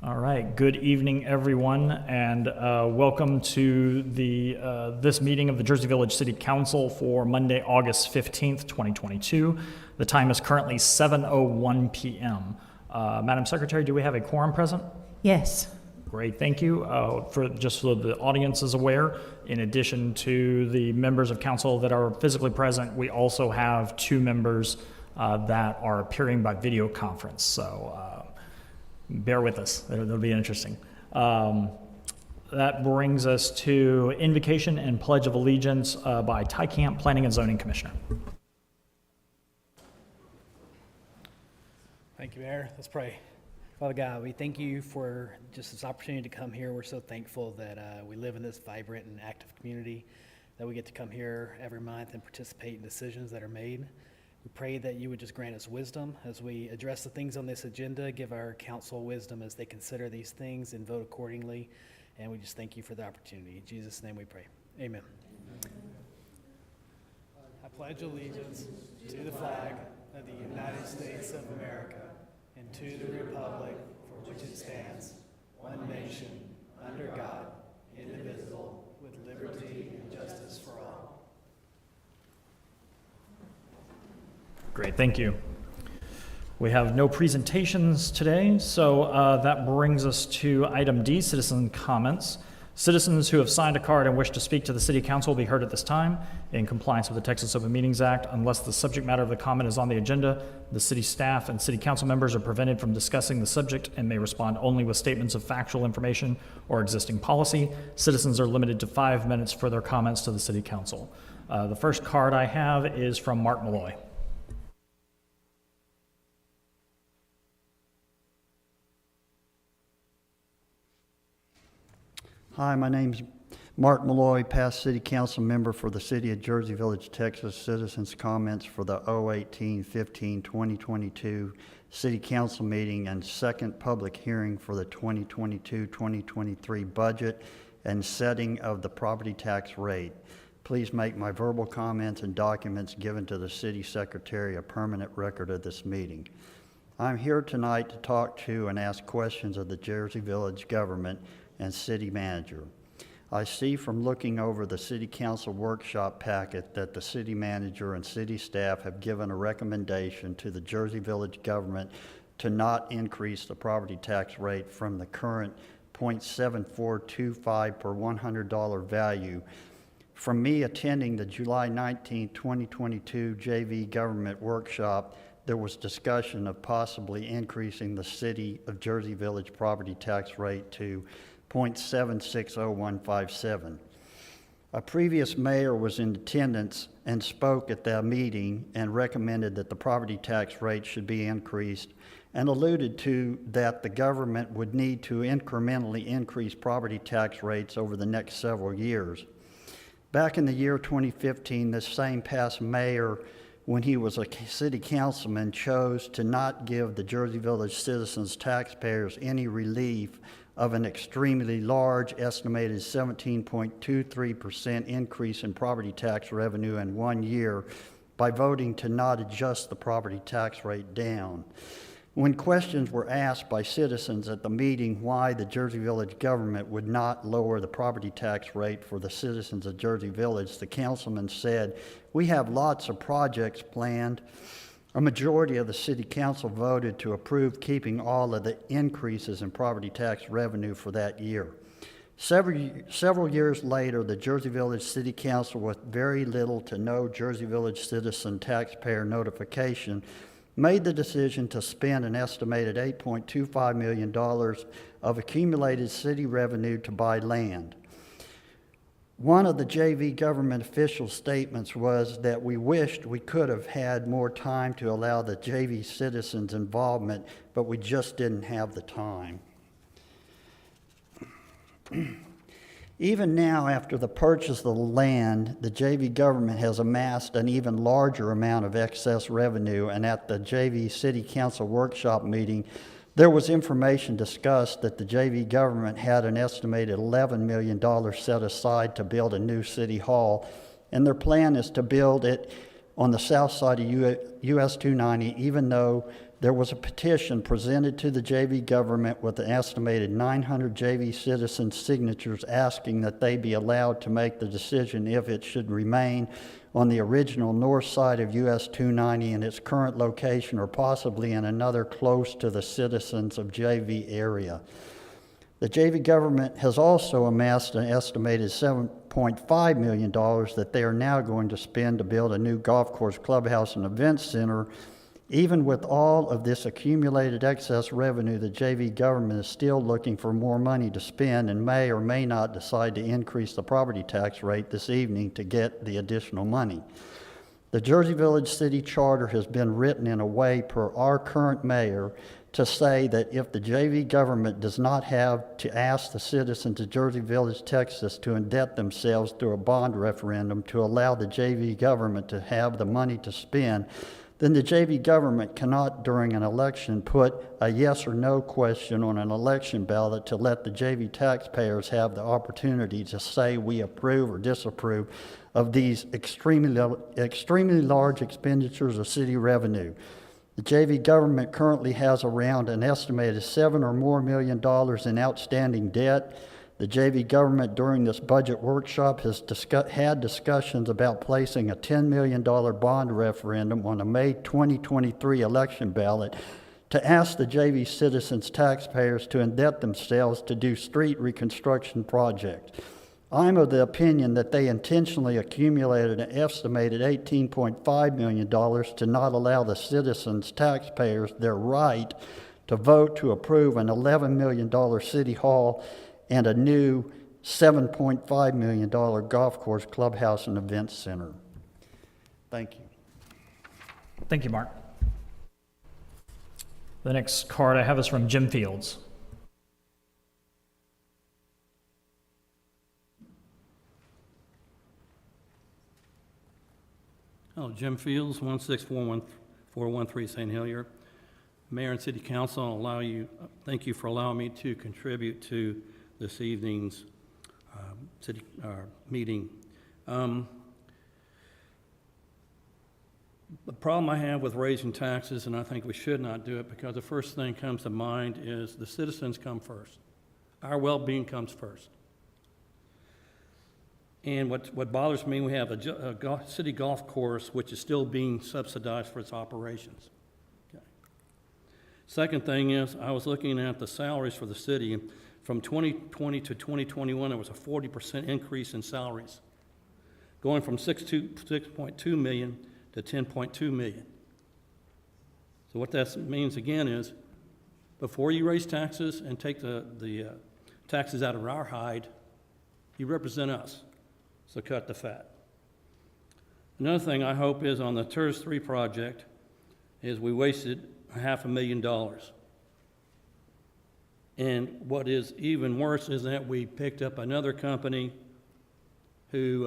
All right, good evening, everyone, and welcome to this meeting of the Jersey Village City Council for Monday, August 15th, 2022. The time is currently 7:01 p.m. Madam Secretary, do we have a quorum present? Yes. Great, thank you. Just so the audience is aware, in addition to the members of council that are physically present, we also have two members that are appearing by video conference. So bear with us, it'll be interesting. That brings us to invocation and pledge of allegiance by Ty Camp, Planning and Zoning Commissioner. Thank you, Mayor. Let's pray. Father God, we thank you for just this opportunity to come here. We're so thankful that we live in this vibrant and active community, that we get to come here every month and participate in decisions that are made. We pray that you would just grant us wisdom as we address the things on this agenda, give our council wisdom as they consider these things and vote accordingly. And we just thank you for the opportunity. In Jesus' name we pray. Amen. I pledge allegiance to the flag of the United States of America and to the republic for which it stands, one nation, under God, indivisible, with liberty and justice for all. Great, thank you. We have no presentations today, so that brings us to item D, citizen comments. Citizens who have signed a card and wish to speak to the City Council will be heard at this time in compliance with the Texas Open Meetings Act. Unless the subject matter of the comment is on the agenda, the city staff and city council members are prevented from discussing the subject and may respond only with statements of factual information or existing policy. Citizens are limited to 5 minutes for their comments to the City Council. The first card I have is from Mark Malloy. Hi, my name's Mark Malloy, past City Council member for the City of Jersey Village, Texas. Citizens' comments for the 018-15-2022 City Council meeting and second public hearing for the 2022-2023 budget and setting of the property tax rate. Please make my verbal comments and documents given to the City Secretary a permanent record of this meeting. I'm here tonight to talk to and ask questions of the Jersey Village government and city manager. I see from looking over the City Council workshop packet that the city manager and city staff have given a recommendation to the Jersey Village government to not increase the property tax rate from the current 0.7425 per $100 value. From me attending the July 19, 2022 JV government workshop, there was discussion of possibly increasing the City of Jersey Village property tax rate to 0.760157. A previous mayor was in attendance and spoke at that meeting and recommended that the property tax rate should be increased and alluded to that the government would need to incrementally increase property tax rates over the next several years. Back in the year 2015, this same past mayor, when he was a city councilman, chose to not give the Jersey Village citizens, taxpayers, any relief of an extremely large estimated 17.23% increase in property tax revenue in 1 year by voting to not adjust the property tax rate down. When questions were asked by citizens at the meeting why the Jersey Village government would not lower the property tax rate for the citizens of Jersey Village, the councilman said, "We have lots of projects planned." A majority of the city council voted to approve keeping all of the increases in property tax revenue for that year. Several years later, the Jersey Village City Council, with very little to no Jersey Village citizen taxpayer notification, made the decision to spend an estimated $8.25 million of accumulated city revenue to buy land. One of the JV government official statements was that we wished we could have had more time to allow the JV citizens' involvement, but we just didn't have the time. Even now, after the purchase of the land, the JV government has amassed an even larger amount of excess revenue, and at the JV City Council workshop meeting, there was information discussed that the JV government had an estimated $11 million set aside to build a new city hall, and their plan is to build it on the south side of US 290, even though there was a petition presented to the JV government with an estimated 900 JV citizens' signatures asking that they be allowed to make the decision if it should remain on the original north side of US 290 in its current location or possibly in another close to the citizens of JV area. The JV government has also amassed an estimated $7.5 million that they are now going to spend to build a new golf course, clubhouse, and event center. Even with all of this accumulated excess revenue, the JV government is still looking for more money to spend and may or may not decide to increase the property tax rate this evening to get the additional money. The Jersey Village City Charter has been written in a way per our current mayor to say that if the JV government does not have to ask the citizens of Jersey Village, Texas to indebt themselves through a bond referendum to allow the JV government to have the money to spend, then the JV government cannot, during an election, put a yes or no question on an election ballot to let the JV taxpayers have the opportunity to say we approve or disapprove of these extremely large expenditures of city revenue. The JV government currently has around an estimated $7 or more million in outstanding debt. The JV government during this budget workshop has had discussions about placing a $10 million bond referendum on a May 2023 election ballot to ask the JV citizens taxpayers to indebt themselves to do street reconstruction projects. I'm of the opinion that they intentionally accumulated an estimated $18.5 million to not allow the citizens taxpayers their right to vote to approve an $11 million city hall and a new $7.5 million golf course, clubhouse, and event center. Thank you. Thank you, Mark. The next card I have is from Jim Fields. Oh, Jim Fields, 1641413 St. Helier. Mayor and City Council, thank you for allowing me to contribute to this evening's city meeting. The problem I have with raising taxes, and I think we should not do it, because the first thing that comes to mind is the citizens come first. Our well-being comes first. And what bothers me, we have a city golf course which is still being subsidized for its operations. Okay. Second thing is, I was looking at the salaries for the city. From 2020 to 2021, there was a 40% increase in salaries, going from 6.2 million to 10.2 million. So what that means again is, before you raise taxes and take the taxes out of our hide, you represent us. So cut the fat. Another thing I hope is on the TERS 3 project is we wasted $500,000. And what is even worse is that we picked up another company who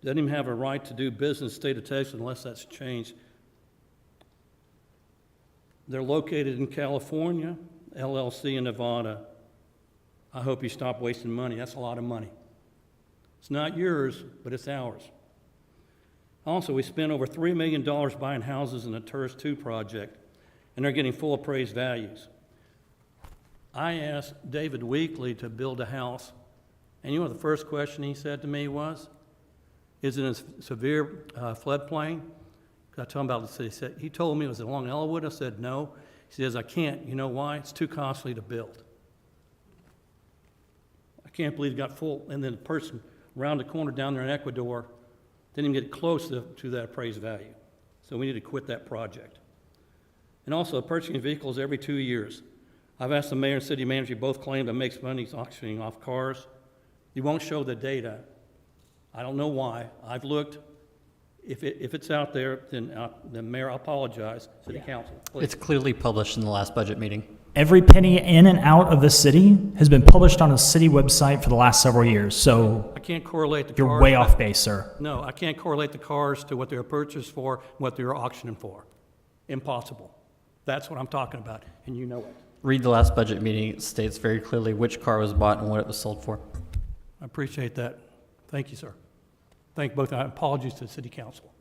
doesn't even have a right to do business in the state of Texas unless that's changed. They're located in California, LLC in Nevada. I hope you stop wasting money. That's a lot of money. It's not yours, but it's ours. Also, we spent over $3 million buying houses in the TERS 2 project, and they're getting full appraised values. I asked David Weekley to build a house, and you know what the first question he said to me was? Is it in a severe floodplain? I told him about it. He told me it was along Elwood. I said, no. He says, I can't. You know why? It's too costly to build. I can't believe it got full, and then the person around the corner down there in Ecuador didn't even get close to that appraised value. So we need to quit that project. And also, purchasing vehicles every 2 years. I've asked the mayor and city manager, both claim that makes money auctioning off cars. You won't show the data. I don't know why. I've looked. If it's out there, then mayor, I apologize. City council, please. It's clearly published in the last budget meeting. Every penny in and out of the city has been published on the city website for the last several years, so I can't correlate the cars. you're way off base, sir. No, I can't correlate the cars to what they were purchased for, what they were auctioning for. Impossible. That's what I'm talking about, and you know it. Read the last budget meeting. It states very clearly which car was bought and what it was sold for. I appreciate that. Thank you, sir. Thank both. Apologies to the city council.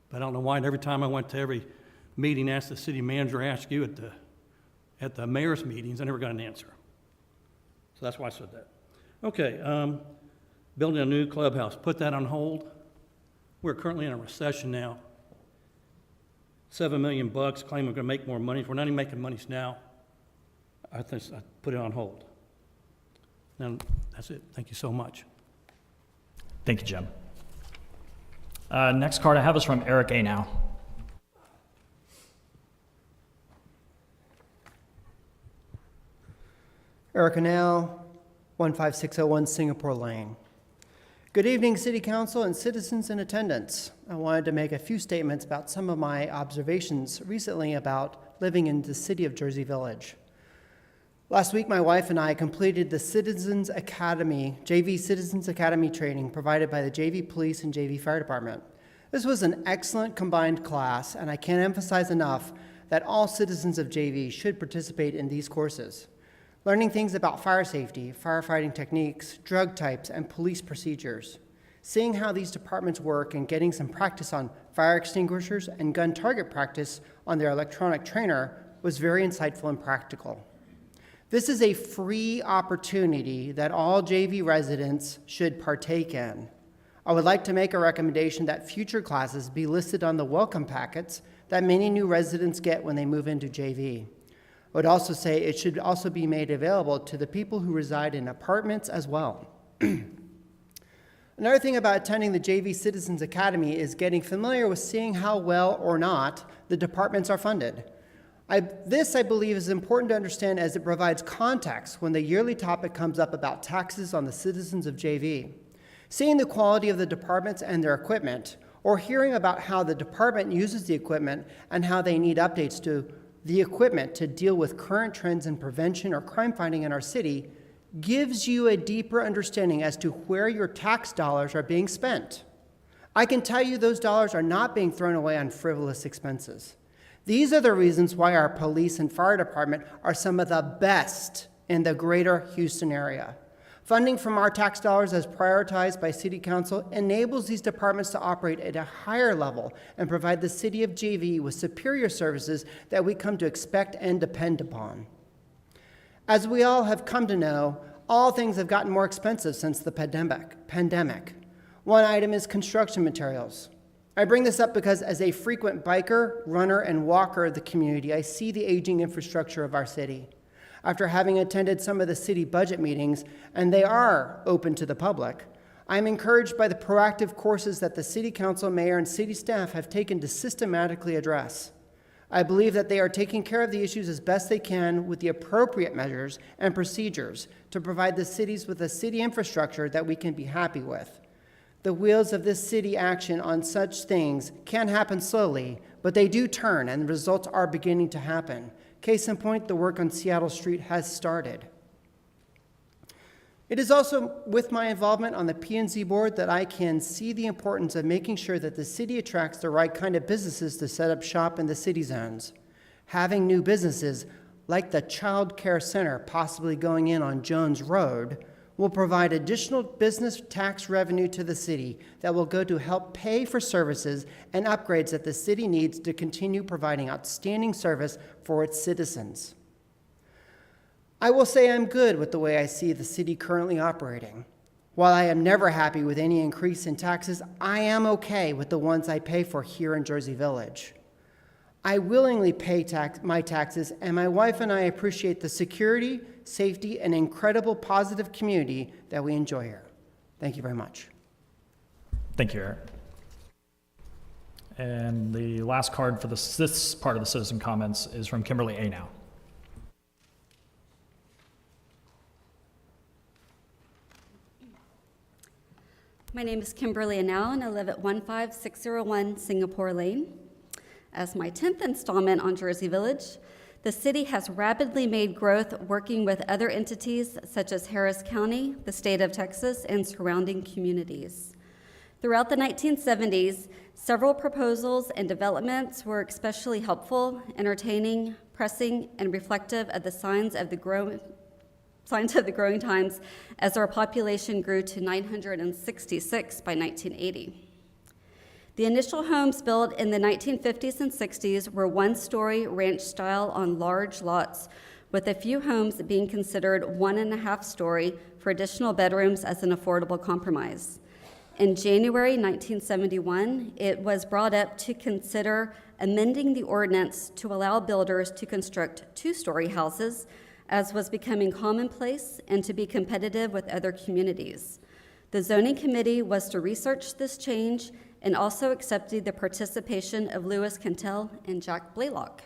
But I don't know why, and every time I went to every meeting, asked the city manager, asked you at the mayor's meetings, I never got an answer. So that's why I said that. Okay, building a new clubhouse, put that on hold. We're currently in a recession now. $7 million, claim we're gonna make more money. We're not even making monies now. I think I put it on hold. Now, that's it. Thank you so much. Thank you, Jim. Next card I have is from Eric A. Now. Erica Now, 15601 Singapore Lane. Good evening, City Council and citizens in attendance. I wanted to make a few statements about some of my observations recently about living in the city of Jersey Village. Last week, my wife and I completed the Citizens Academy, JV Citizens Academy training provided by the JV Police and JV Fire Department. This was an excellent combined class, and I can't emphasize enough that all citizens of JV should participate in these courses. Learning things about fire safety, firefighting techniques, drug types, and police procedures. Seeing how these departments work and getting some practice on fire extinguishers and gun target practice on their electronic trainer was very insightful and practical. This is a free opportunity that all JV residents should partake in. I would like to make a recommendation that future classes be listed on the welcome packets that many new residents get when they move into JV. I would also say it should also be made available to the people who reside in apartments as well. Another thing about attending the JV Citizens Academy is getting familiar with seeing how well or not the departments are funded. This, I believe, is important to understand as it provides context when the yearly topic comes up about taxes on the citizens of JV. Seeing the quality of the departments and their equipment, or hearing about how the department uses the equipment and how they need updates to the equipment to deal with current trends in prevention or crime fighting in our city, gives you a deeper understanding as to where your tax dollars are being spent. I can tell you those dollars are not being thrown away on frivolous expenses. These are the reasons why our police and fire department are some of the best in the greater Houston area. Funding from our tax dollars as prioritized by City Council enables these departments to operate at a higher level and provide the City of JV with superior services that we come to expect and depend upon. As we all have come to know, all things have gotten more expensive since the pandemic. One item is construction materials. I bring this up because as a frequent biker, runner, and walker of the community, I see the aging infrastructure of our city. After having attended some of the city budget meetings, and they are open to the public, I am encouraged by the proactive courses that the City Council, Mayor, and City staff have taken to systematically address. I believe that they are taking care of the issues as best they can with the appropriate measures and procedures to provide the cities with a city infrastructure that we can be happy with. The wheels of this city action on such things can happen slowly, but they do turn, and the results are beginning to happen. Case in point, the work on Seattle Street has started. It is also with my involvement on the P&Z board that I can see the importance of making sure that the city attracts the right kind of businesses to set up shop in the city zones. Having new businesses, like the Child Care Center possibly going in on Jones Road, will provide additional business tax revenue to the city that will go to help pay for services and upgrades that the city needs to continue providing outstanding service for its citizens. I will say I'm good with the way I see the city currently operating. While I am never happy with any increase in taxes, I am okay with the ones I pay for here in Jersey Village. I willingly pay my taxes, and my wife and I appreciate the security, safety, and incredible positive community that we enjoy here. Thank you very much. Thank you, Eric. And the last card for this part of the citizen comments is from Kimberly A. Now. My name is Kimberly Anau, and I live at 15601 Singapore Lane. As my 10th installment on Jersey Village, the city has rapidly made growth working with other entities such as Harris County, the state of Texas, and surrounding communities. Throughout the 1970s, several proposals and developments were especially helpful, entertaining, pressing, and reflective of the signs of the growing times as our population grew to 966 by 1980. The initial homes built in the 1950s and 60s were one-story ranch style on large lots, with a few homes being considered 1.5-story for additional bedrooms as an affordable compromise. In January 1971, it was brought up to consider amending the ordinance to allow builders to construct 2-story houses, as was becoming commonplace, and to be competitive with other communities. The zoning committee was to research this change and also accepted the participation of Lewis Cantel and Jack Blaylock.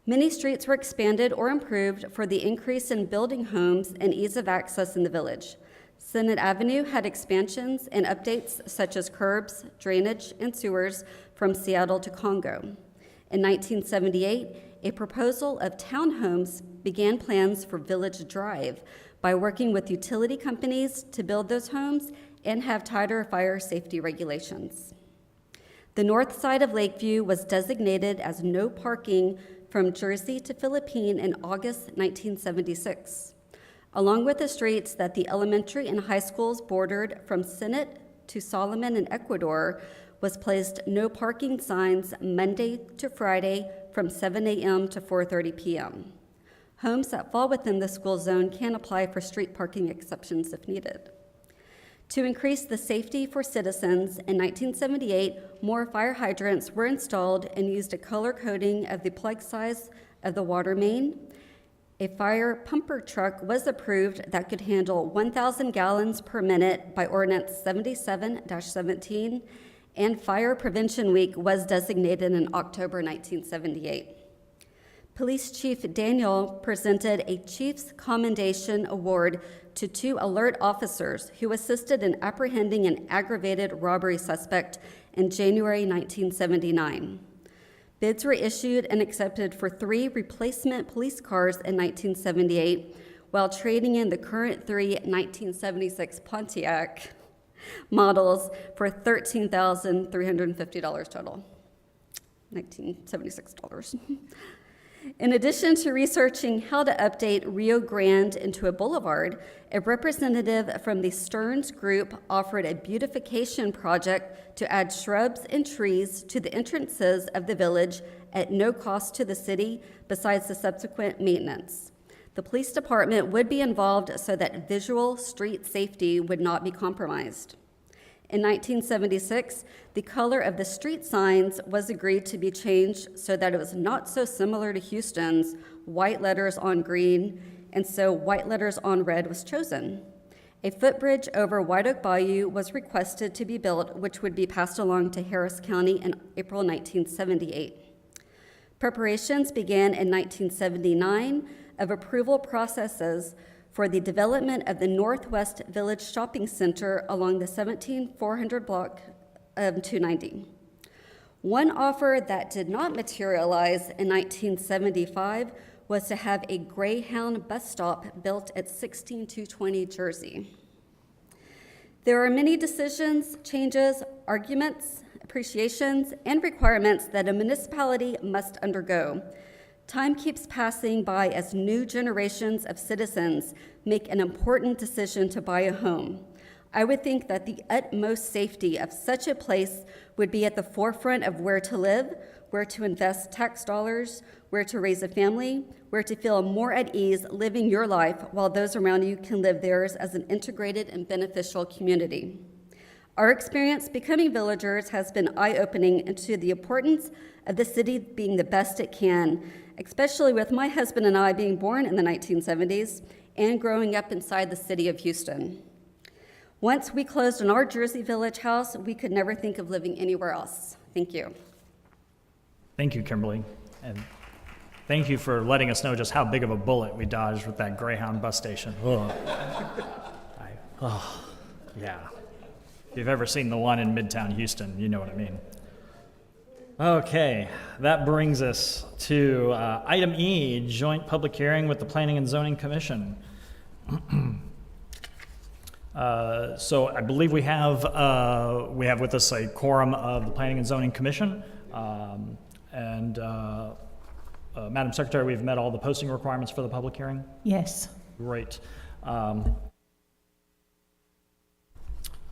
Many streets were expanded or improved for the increase in building homes and ease of access in the village. Senate Avenue had expansions and updates such as curbs, drainage, and sewers from Seattle to Congo. In 1978, a proposal of townhomes began plans for Village Drive by working with utility companies to build those homes and have tighter fire safety regulations. The north side of Lakeview was designated as no parking from Jersey to Philippine in August 1976. Along with the streets that the elementary and high schools bordered from Senate to Solomon in Ecuador was placed no parking signs Monday to Friday from 7 a.m. to 4:30 p.m. Homes that fall within the school zone can apply for street parking exceptions if needed. To increase the safety for citizens, in 1978, more fire hydrants were installed and used a color coding of the plug size of the water main. A fire pumper truck was approved that could handle 1,000 gallons per minute by Ordinance 77-17, and Fire Prevention Week was designated in October 1978. Police Chief Daniel presented a Chief's Commendation Award to 2 alert officers who assisted in apprehending an aggravated robbery suspect in January 1979. Bids were issued and accepted for 3 replacement police cars in 1978, while trading in the current 3 1976 Pontiac models for $13,350 total. $1976. In addition to researching how to update Rio Grande into a boulevard, a representative from the Stearns Group offered a beautification project to add shrubs and trees to the entrances of the village at no cost to the city, besides the subsequent maintenance. The police department would be involved so that visual street safety would not be compromised. In 1976, the color of the street signs was agreed to be changed so that it was not so similar to Houston's white letters on green, and so white letters on red was chosen. A footbridge over White Oak Bayou was requested to be built, which would be passed along to Harris County in April 1978. Preparations began in 1979 of approval processes for the development of the Northwest Village Shopping Center along the 17400 block of 290. One offer that did not materialize in 1975 was to have a Greyhound bus stop built at 16220 Jersey. There are many decisions, changes, arguments, appreciations, and requirements that a municipality must undergo. Time keeps passing by as new generations of citizens make an important decision to buy a home. I would think that the utmost safety of such a place would be at the forefront of where to live, where to invest tax dollars, where to raise a family, where to feel more at ease living your life while those around you can live theirs as an integrated and beneficial community. Our experience becoming villagers has been eye-opening into the importance of the city being the best it can, especially with my husband and I being born in the 1970s and growing up inside the city of Houston. Once we closed on our Jersey Village house, we could never think of living anywhere else. Thank you. Thank you, Kimberly. And thank you for letting us know just how big of a bullet we dodged with that Greyhound bus station. Ugh. Yeah. If you've ever seen the one in Midtown Houston, you know what I mean. Okay, that brings us to item E, joint public hearing with the Planning and Zoning Commission. So I believe we have with us a quorum of the Planning and Zoning Commission. Madam Secretary, we've met all the posting requirements for the public hearing? Yes. Great.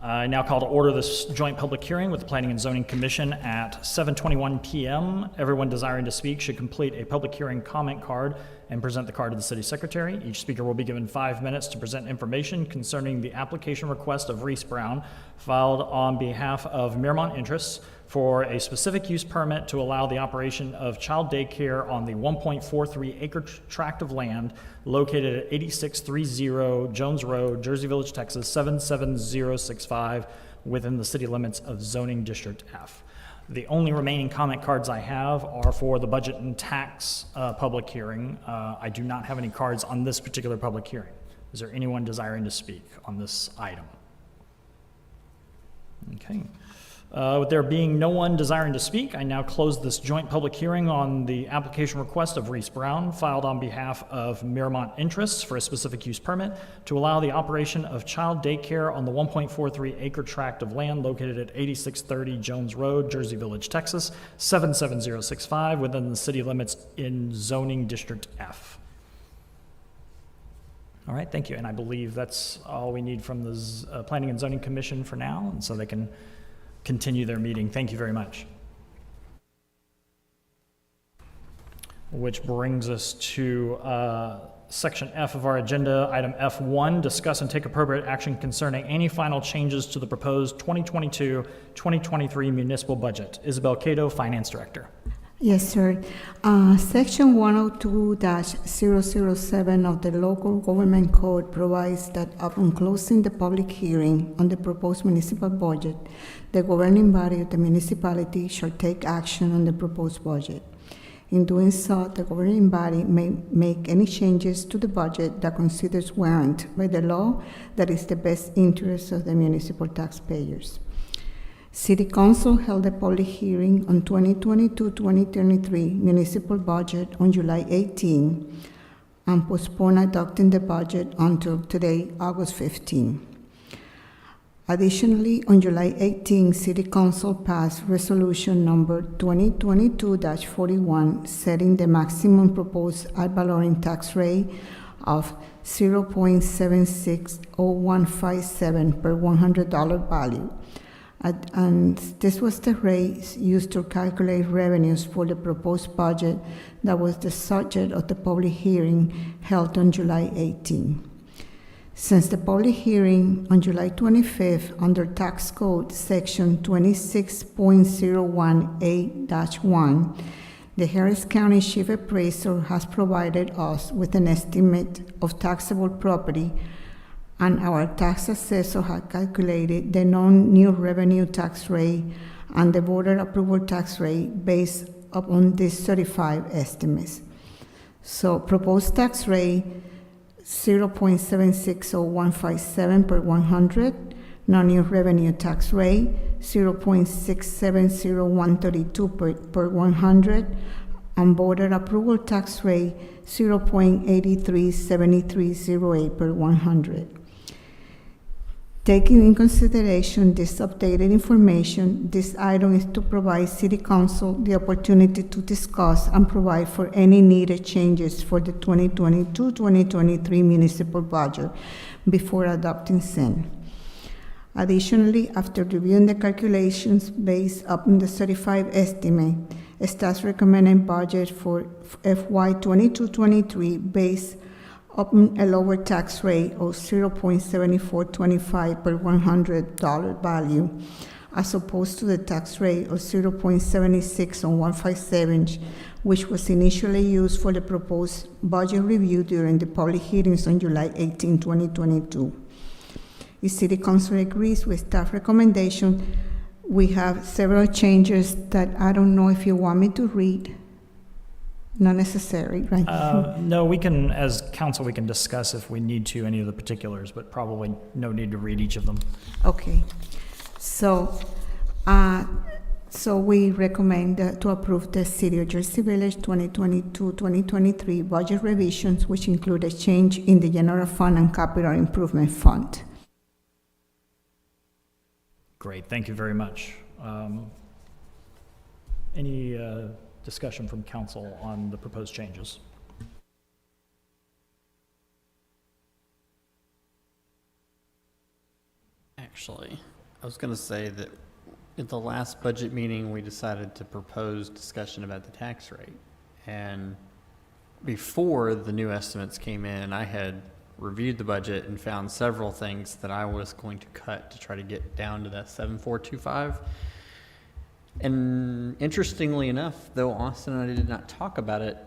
I now call to order this joint public hearing with the Planning and Zoning Commission at 7:21 PM. Everyone desiring to speak should complete a public hearing comment card and present the card to the city secretary. Each speaker will be given 5 minutes to present information concerning the application request of Reese Brown filed on behalf of Miramont Interests for a specific use permit to allow the operation of child daycare on the 1.43 acre tract of land located at 8630 Jones Road, Jersey Village, Texas 77065 within the city limits of zoning district F. The only remaining comment cards I have are for the budget and tax public hearing. I do not have any cards on this particular public hearing. Is there anyone desiring to speak on this item? Okay. With there being no one desiring to speak, I now close this joint public hearing on the application request of Reese Brown filed on behalf of Miramont Interests for a specific use permit to allow the operation of child daycare on the 1.43 acre tract of land located at 8630 Jones Road, Jersey Village, Texas 77065 within the city limits in zoning district F. All right, thank you. And I believe that's all we need from the Planning and Zoning Commission for now, and so they can continue their meeting. Thank you very much. Which brings us to section F of our agenda, item F1, discuss and take appropriate action concerning any final changes to the proposed 2022-2023 municipal budget. Isabel Cato, Finance Director. Yes, sir. Section 102-007 of the Local Government Code provides that upon closing the public hearing on the proposed municipal budget, the governing body of the municipality shall take action on the proposed budget. In doing so, the governing body may make any changes to the budget that considers warranted by the law that is the best interest of the municipal taxpayers. City Council held a public hearing on 2022-2023 municipal budget on July 18 and postponed adopting the budget until today, August 15. Additionally, on July 18, City Council passed resolution number 2022-41 setting the maximum proposed ad valorem tax rate of 0.760157 per $100 value. And this was the rate used to calculate revenues for the proposed budget that was the subject of the public hearing held on July 18. Since the public hearing on July 25th under Tax Code Section 26.018-1, the Harris County Chief Appraiser has provided us with an estimate of taxable property, and our tax assessor had calculated the non-new revenue tax rate and the voter approval tax rate based upon these certified estimates. So proposed tax rate 0.760157 per 100, non-new revenue tax rate 0.670132 per 100, and voter approval tax rate 0.837308 per 100. Taking in consideration this updated information, this item is to provide City Council the opportunity to discuss and provide for any needed changes for the 2022-2023 municipal budget before adopting SIN. Additionally, after reviewing the calculations based upon the certified estimate, staff's recommended budget for FY 22-23 based upon a lower tax rate of 0.7425 per $100 value, as opposed to the tax rate of 0.76157, which was initially used for the proposed budget review during the public hearings on July 18, 2022. The City Council agrees with staff recommendation. We have several changes that I don't know if you want me to read. Not necessary, right? No, we can, as council, we can discuss if we need to any of the particulars, but probably no need to read each of them. Okay. So we recommend to approve the City of Jersey Village 2022-2023 budget revisions, which include a change in the general fund and capital improvement fund. Great, thank you very much. Any discussion from council on the proposed changes? Actually, I was going to say that at the last budget meeting, we decided to propose discussion about the tax rate. And before the new estimates came in, I had reviewed the budget and found several things that I was going to cut to try to get down to that 7,425. And interestingly enough, though Austin and I did not talk about it,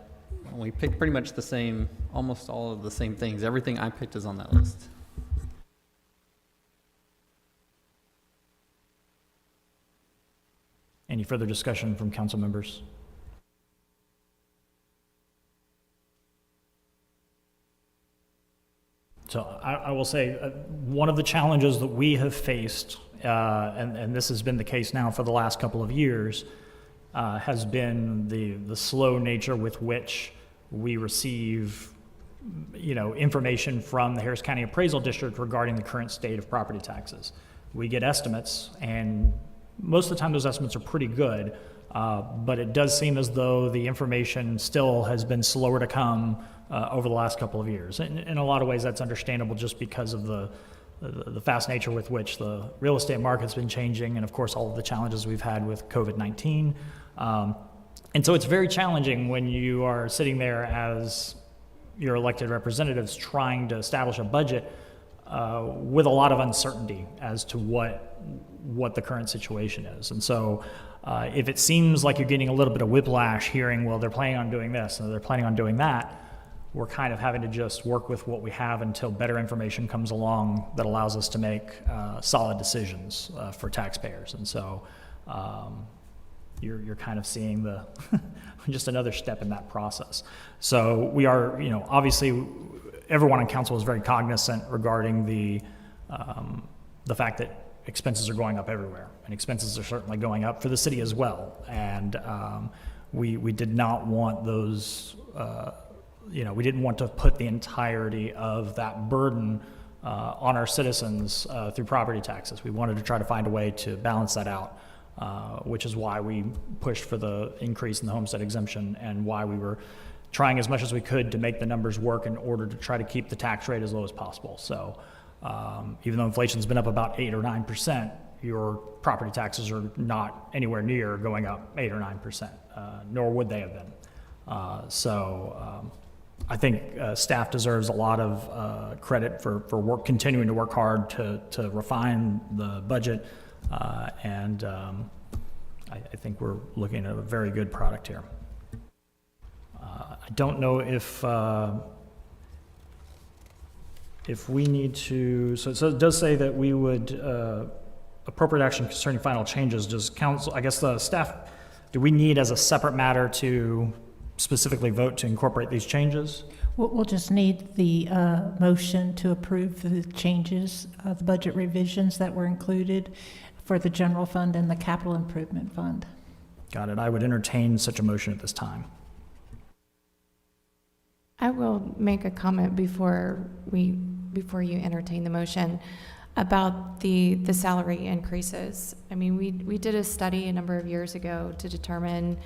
we picked pretty much the same, almost all of the same things. Everything I picked is on that list. Any further discussion from council members? So I will say, one of the challenges that we have faced, and this has been the case now for the last couple of years, has been the slow nature with which we receive, information from the Harris County Appraisal District regarding the current state of property taxes. We get estimates, and most of the time those estimates are pretty good, but it does seem as though the information still has been slower to come over the last couple of years. And in a lot of ways, that's understandable just because of the fast nature with which the real estate market's been changing, and of course, all of the challenges we've had with COVID-19. And so it's very challenging when you are sitting there as your elected representatives trying to establish a budget with a lot of uncertainty as to what the current situation is. And so if it seems like you're getting a little bit of whiplash hearing, well, they're planning on doing this and they're planning on doing that, we're kind of having to just work with what we have until better information comes along that allows us to make solid decisions for taxpayers. And so you're kind of seeing the just another step in that process. So we are, obviously everyone on council is very cognizant regarding the fact that expenses are going up everywhere, and expenses are certainly going up for the city as well. And we did not want those, we didn't want to put the entirety of that burden on our citizens through property taxes. We wanted to try to find a way to balance that out, which is why we pushed for the increase in the homestead exemption, and why we were trying as much as we could to make the numbers work in order to try to keep the tax rate as low as possible. So even though inflation's been up about 8 or 9%, your property taxes are not anywhere near going up 8 or 9%, nor would they have been. So I think staff deserves a lot of credit for continuing to work hard to refine the budget, and I think we're looking at a very good product here. I don't know if we need to, so it does say that we would, appropriate action concerning final changes. Does council, I guess the staff, do we need as a separate matter to specifically vote to incorporate these changes? We'll just need the motion to approve the changes, the budget revisions that were included for the general fund and the capital improvement fund. Got it. I would entertain such a motion at this time. I will make a comment before you entertain the motion about the salary increases. I mean, we did a study a number of years ago to determine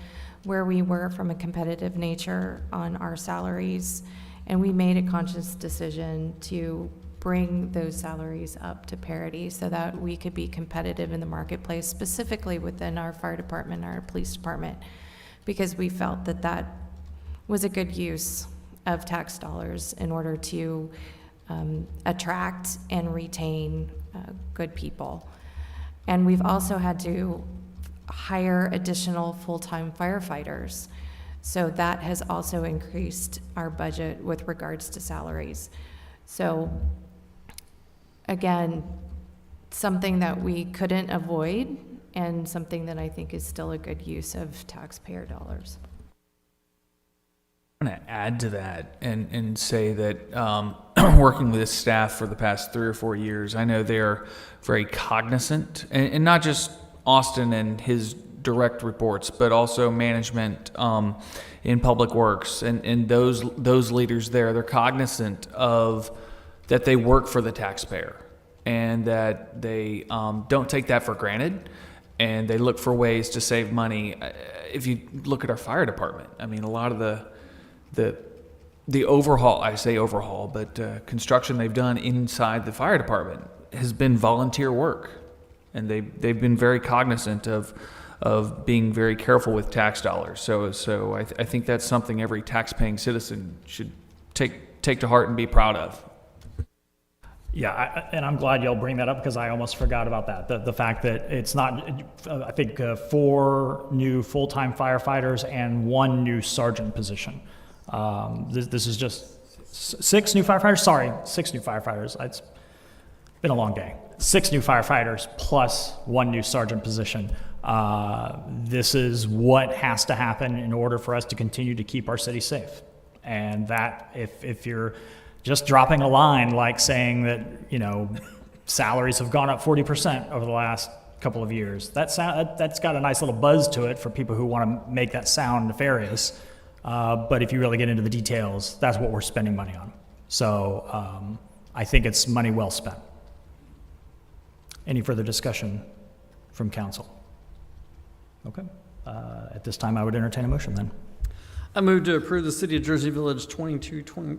where we were from a competitive nature on our salaries, and we made a conscious decision to bring those salaries up to parity so that we could be competitive in the marketplace, specifically within our fire department, our police department, because we felt that that was a good use of tax dollars in order to attract and retain good people. And we've also had to hire additional full-time firefighters. So that has also increased our budget with regards to salaries. So again, something that we couldn't avoid, and something that I think is still a good use of taxpayer dollars. I'm going to add to that and say that working with this staff for the past 3 or 4 years, I know they're very cognizant, and not just Austin and his direct reports, but also management in Public Works and those leaders there. They're cognizant of that they work for the taxpayer, and that they don't take that for granted, and they look for ways to save money. If you look at our fire department, I mean, a lot of the overhaul, I say overhaul, but construction they've done inside the fire department has been volunteer work, and they've been very cognizant of being very careful with tax dollars. So I think that's something every tax-paying citizen should take to heart and be proud of. Yeah, and I'm glad y'all bring that up because I almost forgot about that. The fact that it's not, I think, 4 new full-time firefighters and 1 new sergeant position. This is just 6 new firefighters. Sorry, 6 new firefighters. It's been a long day. 6 new firefighters plus 1 new sergeant position. This is what has to happen in order for us to continue to keep our city safe. And that, if you're just dropping a line like saying that, you know, salaries have gone up 40% over the last couple of years, that's got a nice little buzz to it for people who want to make that sound nefarious. But if you really get into the details, that's what we're spending money on. So I think it's money well spent. Any further discussion from council? Okay. At this time, I would entertain a motion then. I move to approve the City of Jersey Village 2022 to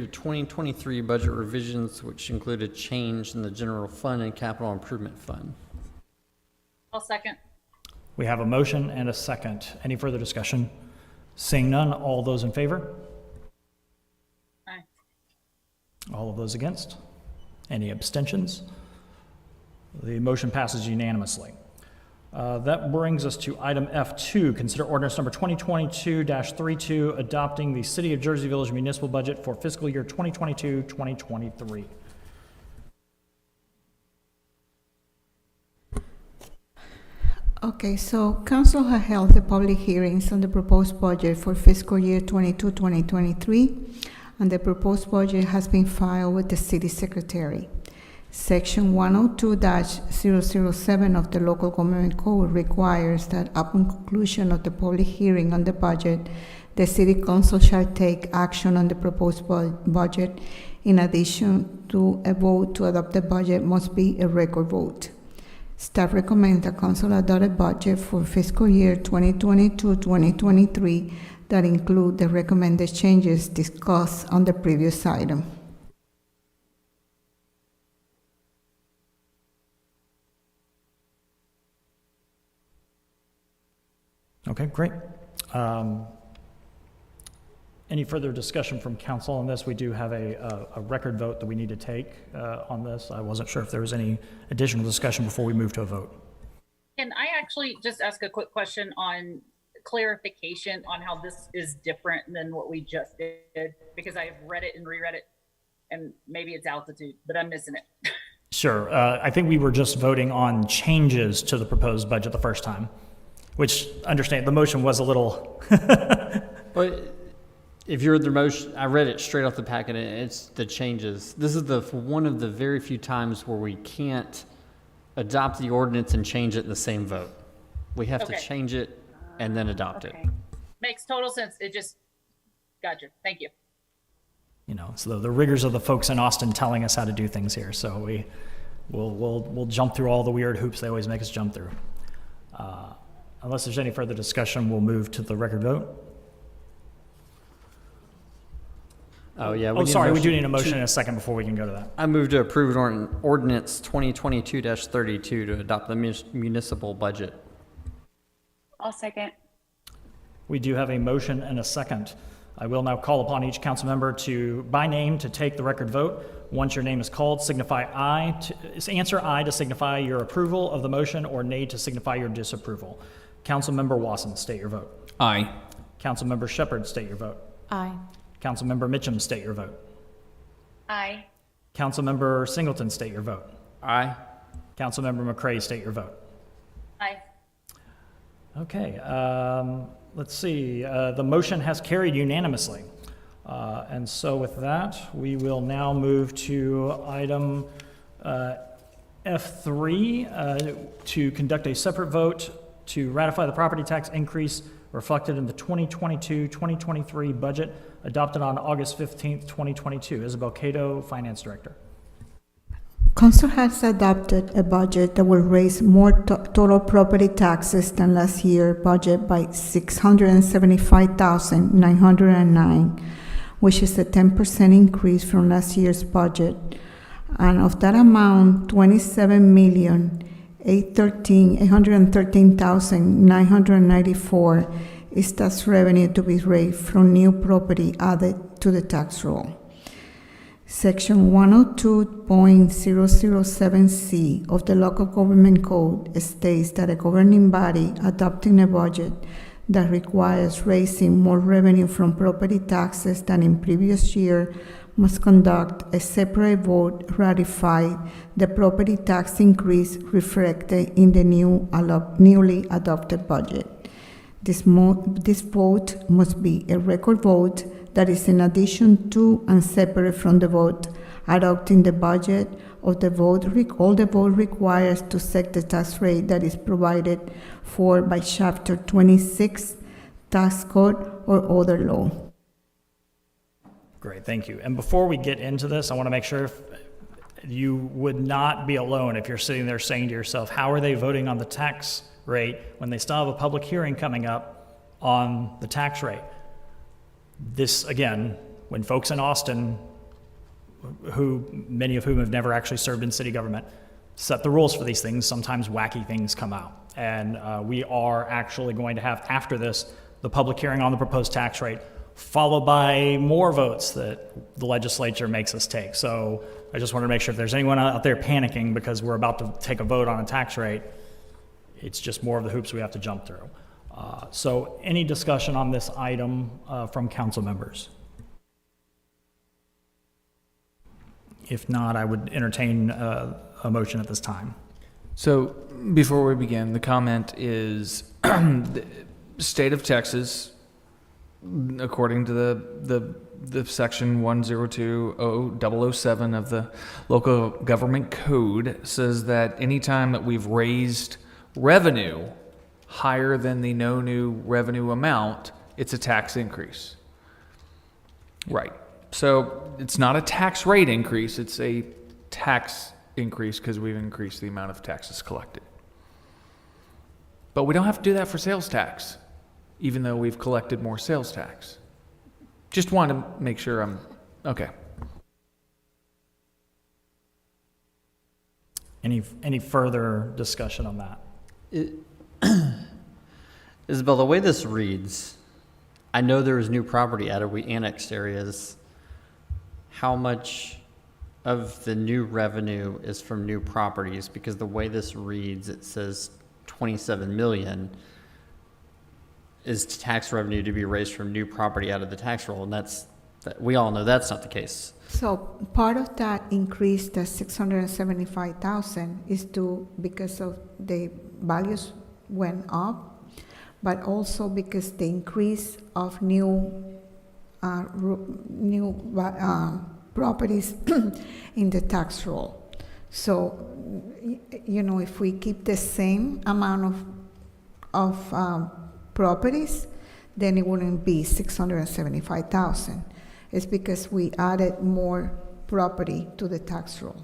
2023 budget revisions, which include a change in the general fund and capital improvement fund. I'll second. We have a motion and a second. Any further discussion? Seeing none, all those in favor? Aye. All of those against? Any abstentions? The motion passes unanimously. That brings us to item F2, consider ordinance number 2022-32, adopting the City of Jersey Village municipal budget for fiscal year 2022-2023. Okay, so council has held the public hearings on the proposed budget for fiscal year 22-2023, and the proposed budget has been filed with the city secretary. Section 102-007 of the Local Government Code requires that upon conclusion of the public hearing on the budget, the city council shall take action on the proposed budget. In addition to a vote to adopt the budget must be a record vote. Staff recommends that council adopt a budget for fiscal year 2022-2023 that include the recommended changes discussed on the previous item. Okay, great. Any further discussion from council on this? We do have a record vote that we need to take on this. I wasn't sure if there was any additional discussion before we move to a vote. Can I actually just ask a quick question on clarification on how this is different than what we just did? Because I have read it and reread it, and maybe it's altitude, but I'm missing it. Sure. I think we were just voting on changes to the proposed budget the first time, which, understand, the motion was a little... But if you're the motion, I read it straight off the packet, and it's the changes. This is one of the very few times where we can't adopt the ordinance and change it in the same vote. We have to change it and then adopt it. Makes total sense. It just, gotcha. Thank you. You know, so the rigors of the folks in Austin telling us how to do things here. So we'll jump through all the weird hoops they always make us jump through. Unless there's any further discussion, we'll move to the record vote. Oh, yeah. We do need a motion in a second before we can go to that. I move to approve ordinance 2022-32 to adopt the municipal budget. I'll second. We do have a motion and a second. I will now call upon each council member by name to take the record vote. Once your name is called, answer aye to signify your approval of the motion, or nay to signify your disapproval. Councilmember Wasson, state your vote. Aye. Councilmember Shepherd, state your vote. Aye. Councilmember Mitchum, state your vote. Aye. Councilmember Singleton, state your vote. Aye. Councilmember McCray, state your vote. Aye. Okay, let's see. The motion has carried unanimously. And so with that, we will now move to item F3 to conduct a separate vote to ratify the property tax increase reflected in the 2022-2023 budget adopted on August 15th, 2022. Isabel Cato, Finance Director. Council has adopted a budget that will raise more total property taxes than last year's budget by $675,909, which is a 10% increase from last year's budget. And of that amount, 813,994 is tax revenue to be raised from new property added to the tax roll. Section 102.007C of the Local Government Code states that a governing body adopting a budget that requires raising more revenue from property taxes than in previous year must conduct a separate vote ratifying the property tax increase reflected in the newly adopted budget. This vote must be a record vote that is in addition to and separate from the vote adopting the budget of the vote. All the vote requires to set the tax rate that is provided for by Chapter 26 Tax Code or other law. Great, thank you. And before we get into this, I want to make sure you would not be alone if you're sitting there saying to yourself, how are they voting on the tax rate when they still have a public hearing coming up on the tax rate? This, again, when folks in Austin, many of whom have never actually served in city government, set the rules for these things, sometimes wacky things come out. And we are actually going to have, after this, the public hearing on the proposed tax rate, followed by more votes that the legislature makes us take. So I just want to make sure if there's anyone out there panicking because we're about to take a vote on a tax rate, it's just more of the hoops we have to jump through. So any discussion on this item from council members? If not, I would entertain a motion at this time. So before we begin, the comment is the state of Texas, according to the section 102.007 of the local government code, says that anytime that we've raised revenue higher than the no new revenue amount, it's a tax increase. Right. So it's not a tax rate increase, it's a tax increase because we've increased the amount of taxes collected. But we don't have to do that for sales tax, even though we've collected more sales tax. Just want to make sure I'm okay. Any further discussion on that? Isabel, the way this reads, I know there was new property added, we annexed areas. How much of the new revenue is from new properties? Because the way this reads, it says 27 million is tax revenue to be raised from new property out of the tax roll, and we all know that's not the case. So part of that increase, the 675,000, is because of the values went up, but also because the increase of new properties in the tax roll. So, if we keep the same amount of properties, then it wouldn't be 675,000. It's because we added more property to the tax roll.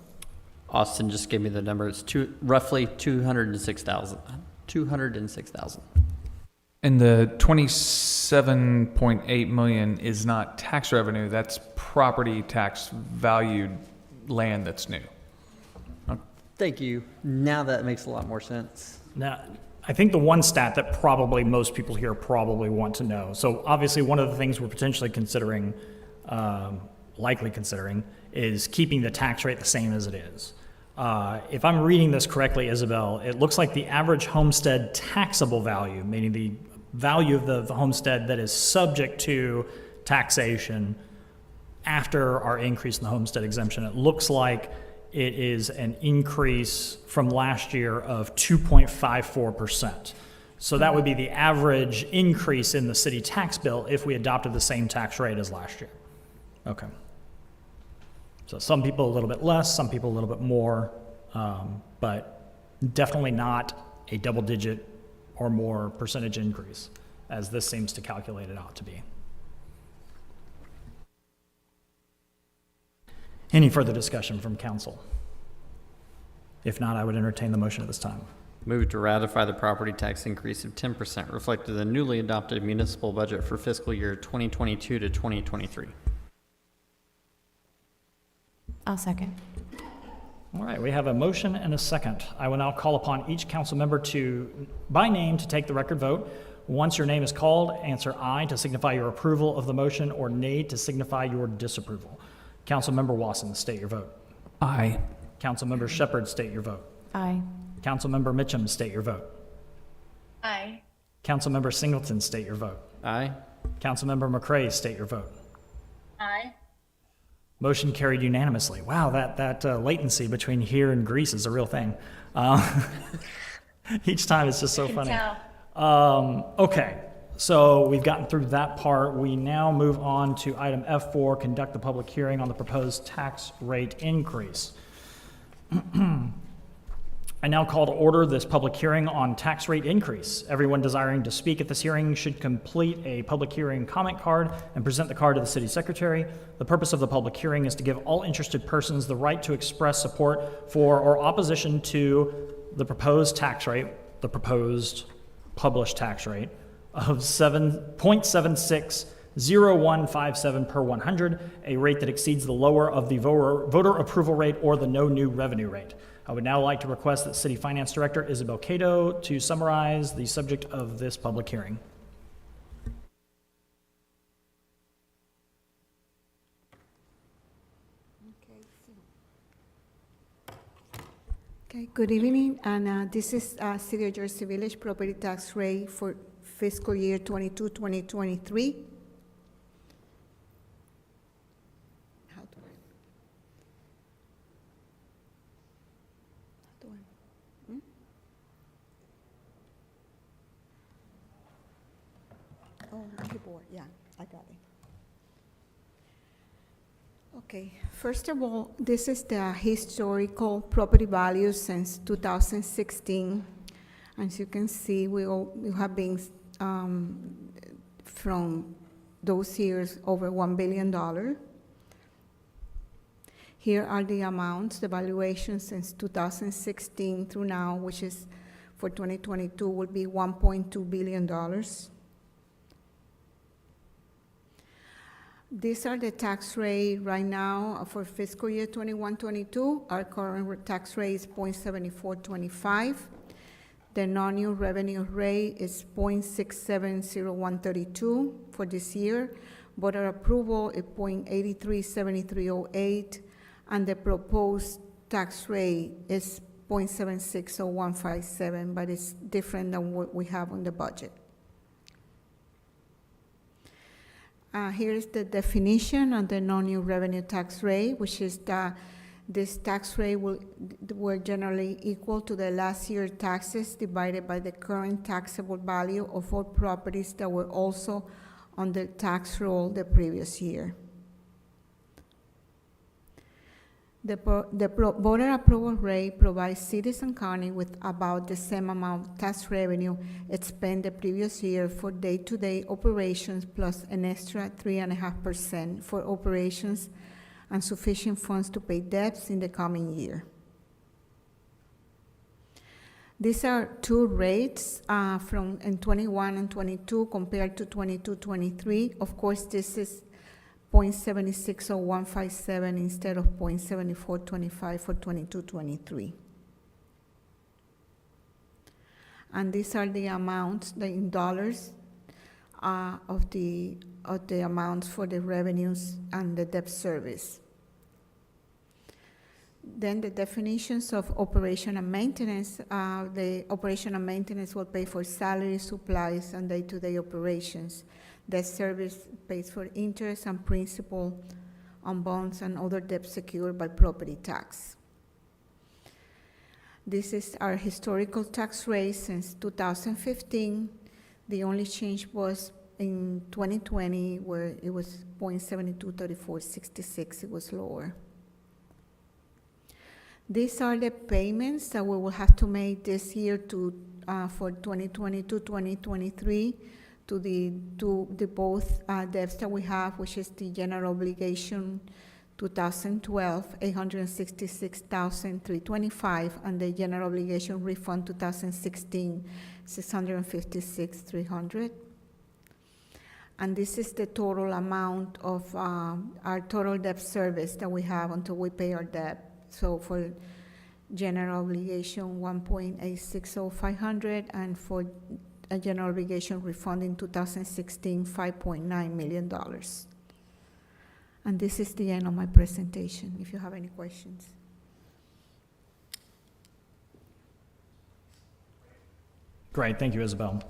Austin just gave me the number. It's roughly 206,000. 206,000. And the 27.8 million is not tax revenue, that's property tax valued land that's new. Thank you. Now that makes a lot more sense. Now, I think the one stat that probably most people here probably want to know. So obviously one of the things we're potentially considering, likely considering, is keeping the tax rate the same as it is. If I'm reading this correctly, Isabel, it looks like the average homestead taxable value, meaning the value of the homestead that is subject to taxation after our increase in the homestead exemption, it looks like it is an increase from last year of 2.54%. So that would be the average increase in the city tax bill if we adopted the same tax rate as last year. Okay. So some people a little bit less, some people a little bit more, but definitely not a double-digit or more percentage increase, as this seems to calculate it out to be. Any further discussion from council? If not, I would entertain the motion at this time. Move to ratify the property tax increase of 10% reflected in the newly adopted municipal budget for fiscal year 2022 to 2023. I'll second. All right, we have a motion and a second. I will now call upon each council member by name, to take the record vote. Once your name is called, answer aye to signify your approval of the motion, or nay to signify your disapproval. Councilmember Wasson, state your vote. Aye. Councilmember Shepherd, state your vote. Aye. Councilmember Mitchum, state your vote. Aye. Councilmember Singleton, state your vote. Aye. Councilmember McCray, state your vote. Aye. Motion carried unanimously. Wow, that latency between here and Greece is a real thing. Each time it's just so funny. Okay, so we've gotten through that part. We now move on to item F4, conduct the public hearing on the proposed tax rate increase. I now call to order this public hearing on tax rate increase. Everyone desiring to speak at this hearing should complete a public hearing comment card and present the card to the city secretary. The purpose of the public hearing is to give all interested persons the right to express support for or opposition to the proposed tax rate, the proposed published tax rate of 7.760157 per 100, a rate that exceeds the lower of the voter approval rate or the no new revenue rate. I would now like to request that City Finance Director Isabel Cato to summarize the subject of this public hearing. Okay, good evening, and this is City of Jersey Village property tax rate for fiscal year 2023. Oh, keyboard, yeah, I got it. Okay, first of all, this is the historical property values since 2016. As you can see, we have been, from those years, over $1 billion. Here are the amounts, the valuation since 2016 through now, which is for 2022 will be $1.2 billion. These are the tax rate right now for fiscal year 21-22. Our current tax rate is 0.7425. The non-new revenue rate is 0.670132 for this year. Voter approval is 0.837308, and the proposed tax rate is 0.760157, but it's different than what we have on the budget. Here is the definition of the non-new revenue tax rate, which is this tax rate will generally equal to the last year's taxes divided by the current taxable value of all properties that were also on the tax roll the previous year. The voter approval rate provides cities and county with about the same amount of tax revenue it spent the previous year for day-to-day operations, plus an extra 3.5% for operations and sufficient funds to pay debts in the coming year. These are two rates from in 21 and 22 compared to 22-23. Of course, this is 0.760157 instead of 0.7425 for 22-23. And these are the amounts, in dollars, of the amounts for the revenues and the debt service. Then the definitions of operation and maintenance. The operation and maintenance will pay for salaries, supplies, and day-to-day operations. Debt service pays for interest and principal on bonds and other debt secured by property tax. This is our historical tax rate since 2015. The only change was in 2020, where it was 0.723466. It was lower. These are the payments that we will have to make this year for 2022-2023 to the both debts that we have, which is the general obligation 2012, $866,325, and the general obligation refund 2016, $656,300. And this is the total amount of our total debt service that we have until we pay our debt. So for general obligation 1.860500, and for a general obligation refund in 2016, $5.9 million. And this is the end of my presentation, if you have any questions. Great, thank you, Isabel.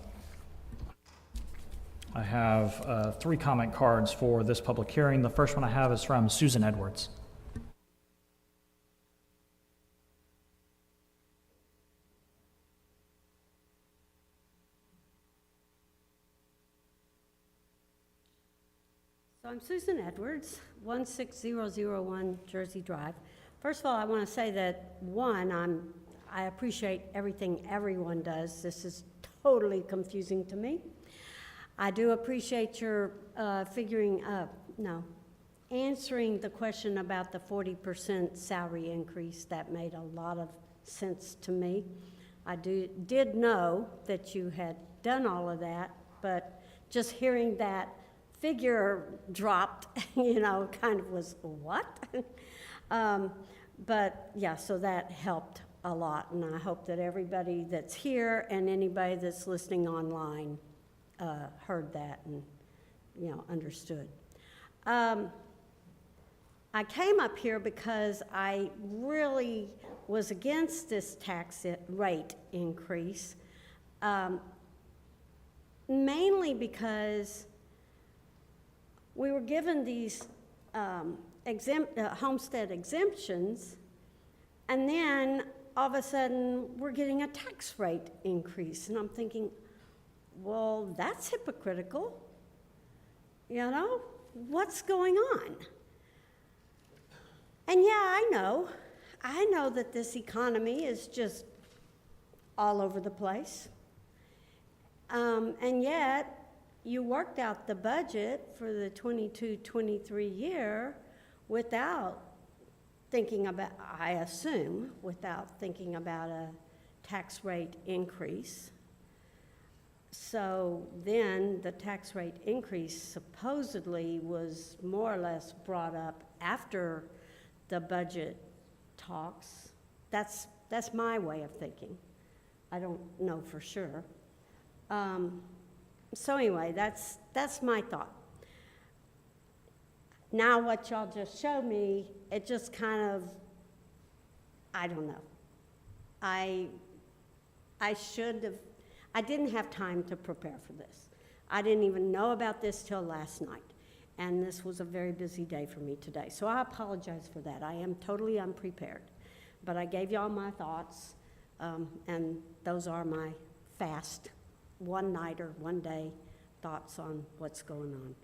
I have 3 comment cards for this public hearing. The first one I have is from Susan Edwards. So I'm Susan Edwards, 16001 Jersey Drive. First of all, I want to say that, one, I appreciate everything everyone does. This is totally confusing to me. I do appreciate your answering the question about the 40% salary increase. That made a lot of sense to me. I did know that you had done all of that, but just hearing that figure dropped, kind of was, what? But yeah, so that helped a lot, and I hope that everybody that's here and anybody that's listening online heard that and, understood. I came up here because I really was against this tax rate increase, mainly because we were given these homestead exemptions, and then all of a sudden we're getting a tax rate increase. And I'm thinking, well, that's hypocritical. What's going on? And yeah, I know that this economy is just all over the place. And yet, you worked out the budget for the 22-23 year without thinking about, I assume, without thinking about a tax rate increase. So then the tax rate increase supposedly was more or less brought up after the budget talks. That's my way of thinking. I don't know for sure. So anyway, that's my thought. Now what y'all just showed me, it just kind of, I don't know. I didn't have time to prepare for this. I didn't even know about this till last night. And this was a very busy day for me today. So I apologize for that. I am totally unprepared. But I gave y'all my thoughts, and those are my fast one-nighter, one-day thoughts on what's going on.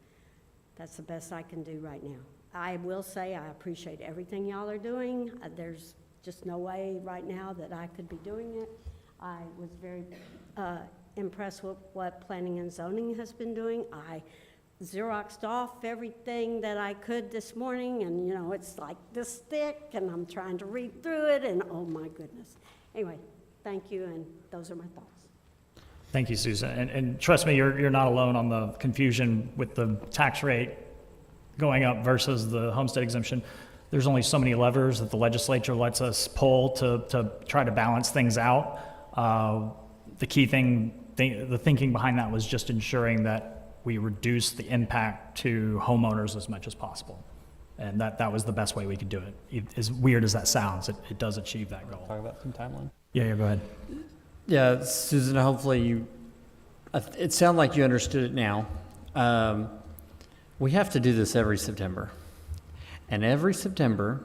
That's the best I can do right now. I will say I appreciate everything y'all are doing. There's just no way right now that I could be doing it. I was very impressed with what Planning and Zoning has been doing. I Xeroxed off everything that I could this morning, and it's like this thick, and I'm trying to read through it, and oh my goodness. Anyway, thank you, and those are my thoughts. Thank you, Susan. And trust me, you're not alone on the confusion with the tax rate going up versus the homestead exemption. There's only so many levers that the legislature lets us pull to try to balance things out. The key thing, the thinking behind that was just ensuring that we reduce the impact to homeowners as much as possible. And that was the best way we could do it. As weird as that sounds, it does achieve that goal. Talk about some timeline. Yeah, go ahead. Yeah, Susan, hopefully it sounded like you understood it now. We have to do this every September. And every September,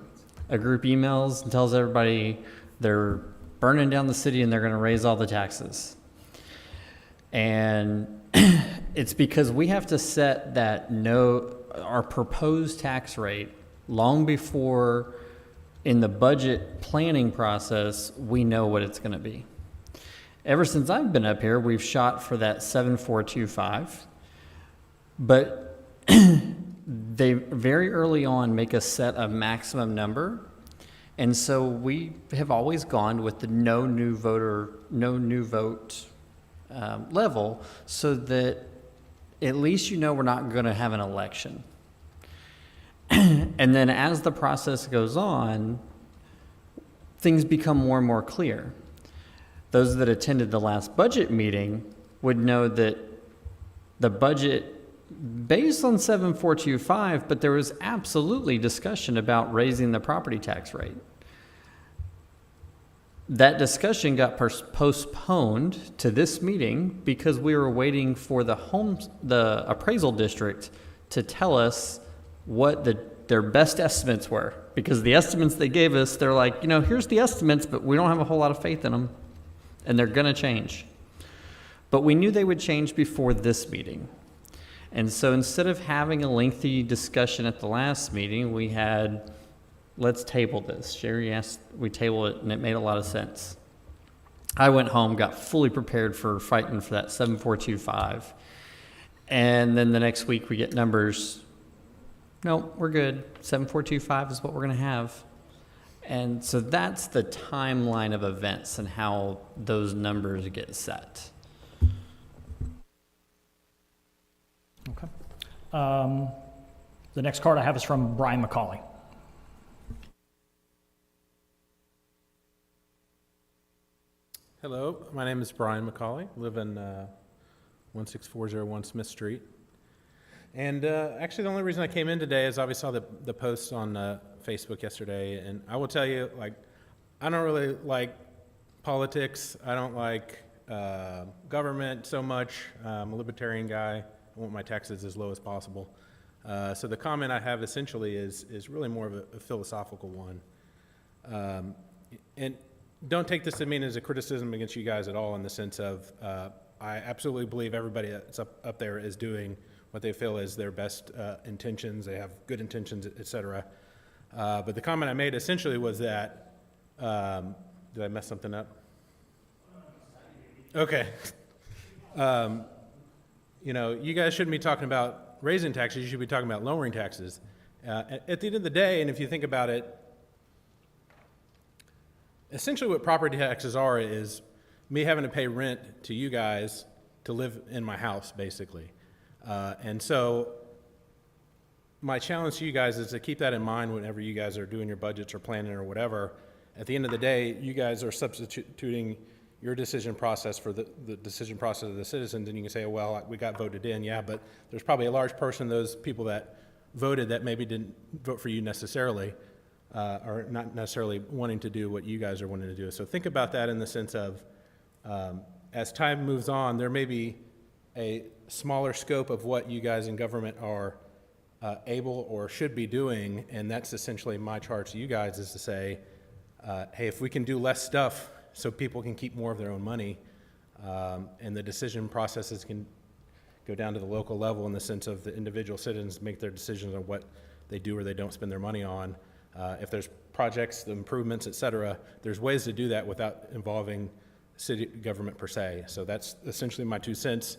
a group emails and tells everybody they're burning down the city and they're going to raise all the taxes. And it's because we have to set our proposed tax rate long before in the budget planning process, we know what it's going to be. Ever since I've been up here, we've shot for that 7425, but they very early on make us set a maximum number. And so we have always gone with the no new vote level, so that at least we're not going to have an election. And then as the process goes on, things become more and more clear. Those that attended the last budget meeting would know that the budget based on 7425, but there was absolutely discussion about raising the property tax rate. That discussion got postponed to this meeting because we were waiting for the appraisal district to tell us what their best estimates were. Because the estimates they gave us, they're like, here's the estimates, but we don't have a whole lot of faith in them, and they're going to change. But we knew they would change before this meeting. And so instead of having a lengthy discussion at the last meeting, we had, let's table this. Sherry asked we table it, and it made a lot of sense. I went home, got fully prepared for fighting for that 7425. And then the next week we get numbers. No, we're good. 7425 is what we're going to have. And so that's the timeline of events and how those numbers get set. Okay. The next card I have is from Brian McCauley. Hello, my name is Brian McCauley. I live in 16401 Smith Street. And actually the only reason I came in today is I saw the post on Facebook yesterday, and I will tell you, I don't really like politics. I don't like government so much. I'm a libertarian guy. I want my taxes as low as possible. So the comment I have essentially is really more of a philosophical one. And don't take this to mean as a criticism against you guys at all, in the sense of I absolutely believe everybody that's up there is doing what they feel is their best intentions. They have good intentions, et cetera. But the comment I made essentially was that, did I mess something up? Okay. You guys shouldn't be talking about raising taxes. You should be talking about lowering taxes. At the end of the day, and if you think about it, essentially what property taxes are is me having to pay rent to you guys to live in my house, basically. And so my challenge to you guys is to keep that in mind whenever you guys are doing your budgets or planning or whatever. At the end of the day, you guys are substituting your decision process for the decision process of the citizens, and you can say, well, we got voted in, yeah, but there's probably a large portion of those people that voted that maybe didn't vote for you necessarily, or not necessarily wanting to do what you guys are wanting to do. So think about that in the sense of, as time moves on, there may be a smaller scope of what you guys in government are able or should be doing, and that's essentially my charge to you guys, is to say, hey, if we can do less stuff so people can keep more of their own money, and the decision processes can go down to the local level in the sense of the individual citizens make their decisions on what they do or they don't spend their money on. If there's projects, the improvements, et cetera, there's ways to do that without involving city government per se. So that's essentially my 2 cents.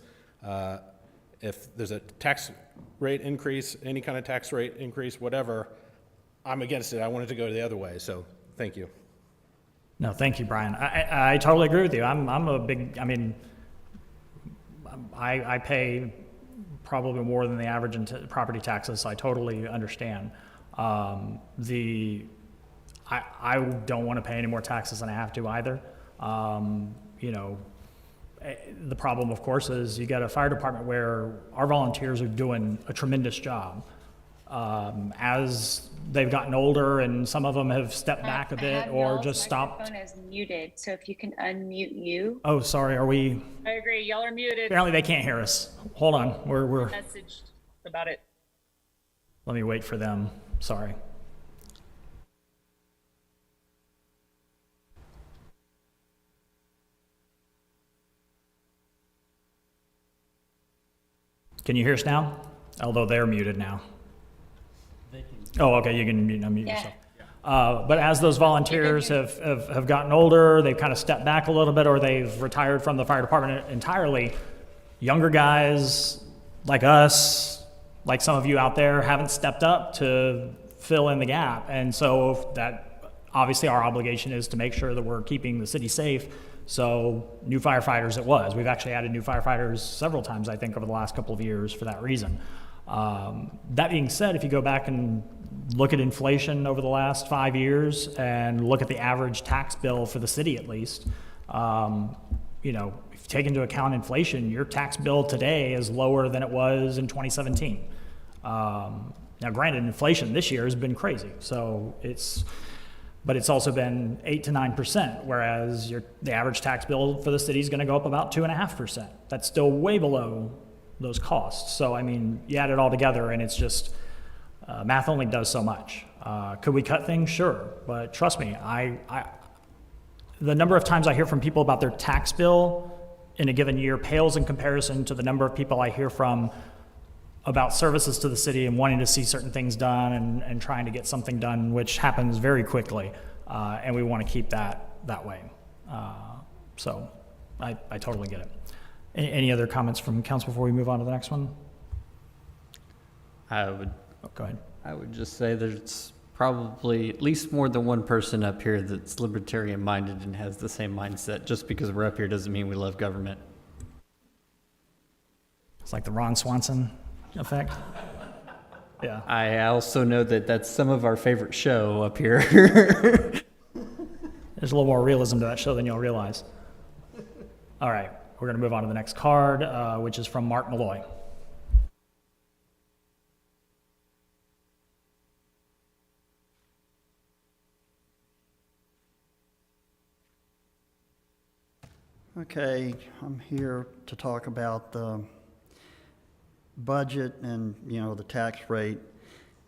If there's a tax rate increase, any kind of tax rate increase, whatever, I'm against it. I want it to go the other way. So thank you. No, thank you, Brian. I totally agree with you. I'm a big, I pay probably more than the average in property taxes, so I totally understand. I don't want to pay any more taxes than I have to either. The problem, of course, is you got a fire department where our volunteers are doing a tremendous job. As they've gotten older, and some of them have stepped back a bit or just stopped. My phone is muted, so if you can unmute you. Oh, sorry. Are we? I agree. Y'all are muted. Apparently, they can't hear us. Hold on. We're. Messaged about it. Let me wait for them. Sorry. Can you hear us now? Although they're muted now. Oh, okay, you can unmute yourself. But as those volunteers have gotten older, they've kind of stepped back a little bit, or they've retired from the fire department entirely, younger guys like us, like some of you out there, haven't stepped up to fill in the gap. And so that obviously our obligation is to make sure that we're keeping the city safe. So new firefighters it was. We've actually added new firefighters several times, I think, over the last couple of years for that reason. That being said, if you go back and look at inflation over the last 5 years and look at the average tax bill for the city at least, if you take into account inflation, your tax bill today is lower than it was in 2017. Now granted, inflation this year has been crazy, but it's also been 8 to 9%, whereas the average tax bill for the city is going to go up about 2.5%. That's still way below those costs. So, I mean, you add it all together and it's just, math only does so much. Could we cut things? Sure. But trust me, the number of times I hear from people about their tax bill in a given year pales in comparison to the number of people I hear from about services to the city and wanting to see certain things done and trying to get something done, which happens very quickly. And we want to keep that way. So I totally get it. Any other comments from council before we move on to the next one? Go ahead. I would just say there's probably at least more than one person up here that's libertarian minded and has the same mindset. Just because we're up here doesn't mean we love government. It's like the Ron Swanson effect. Yeah. I also know that that's some of our favorite show up here. There's a little more realism to that show than you'll realize. All right, we're going to move on to the next card, which is from Mark Malloy. Okay, I'm here to talk about the budget and, the tax rate.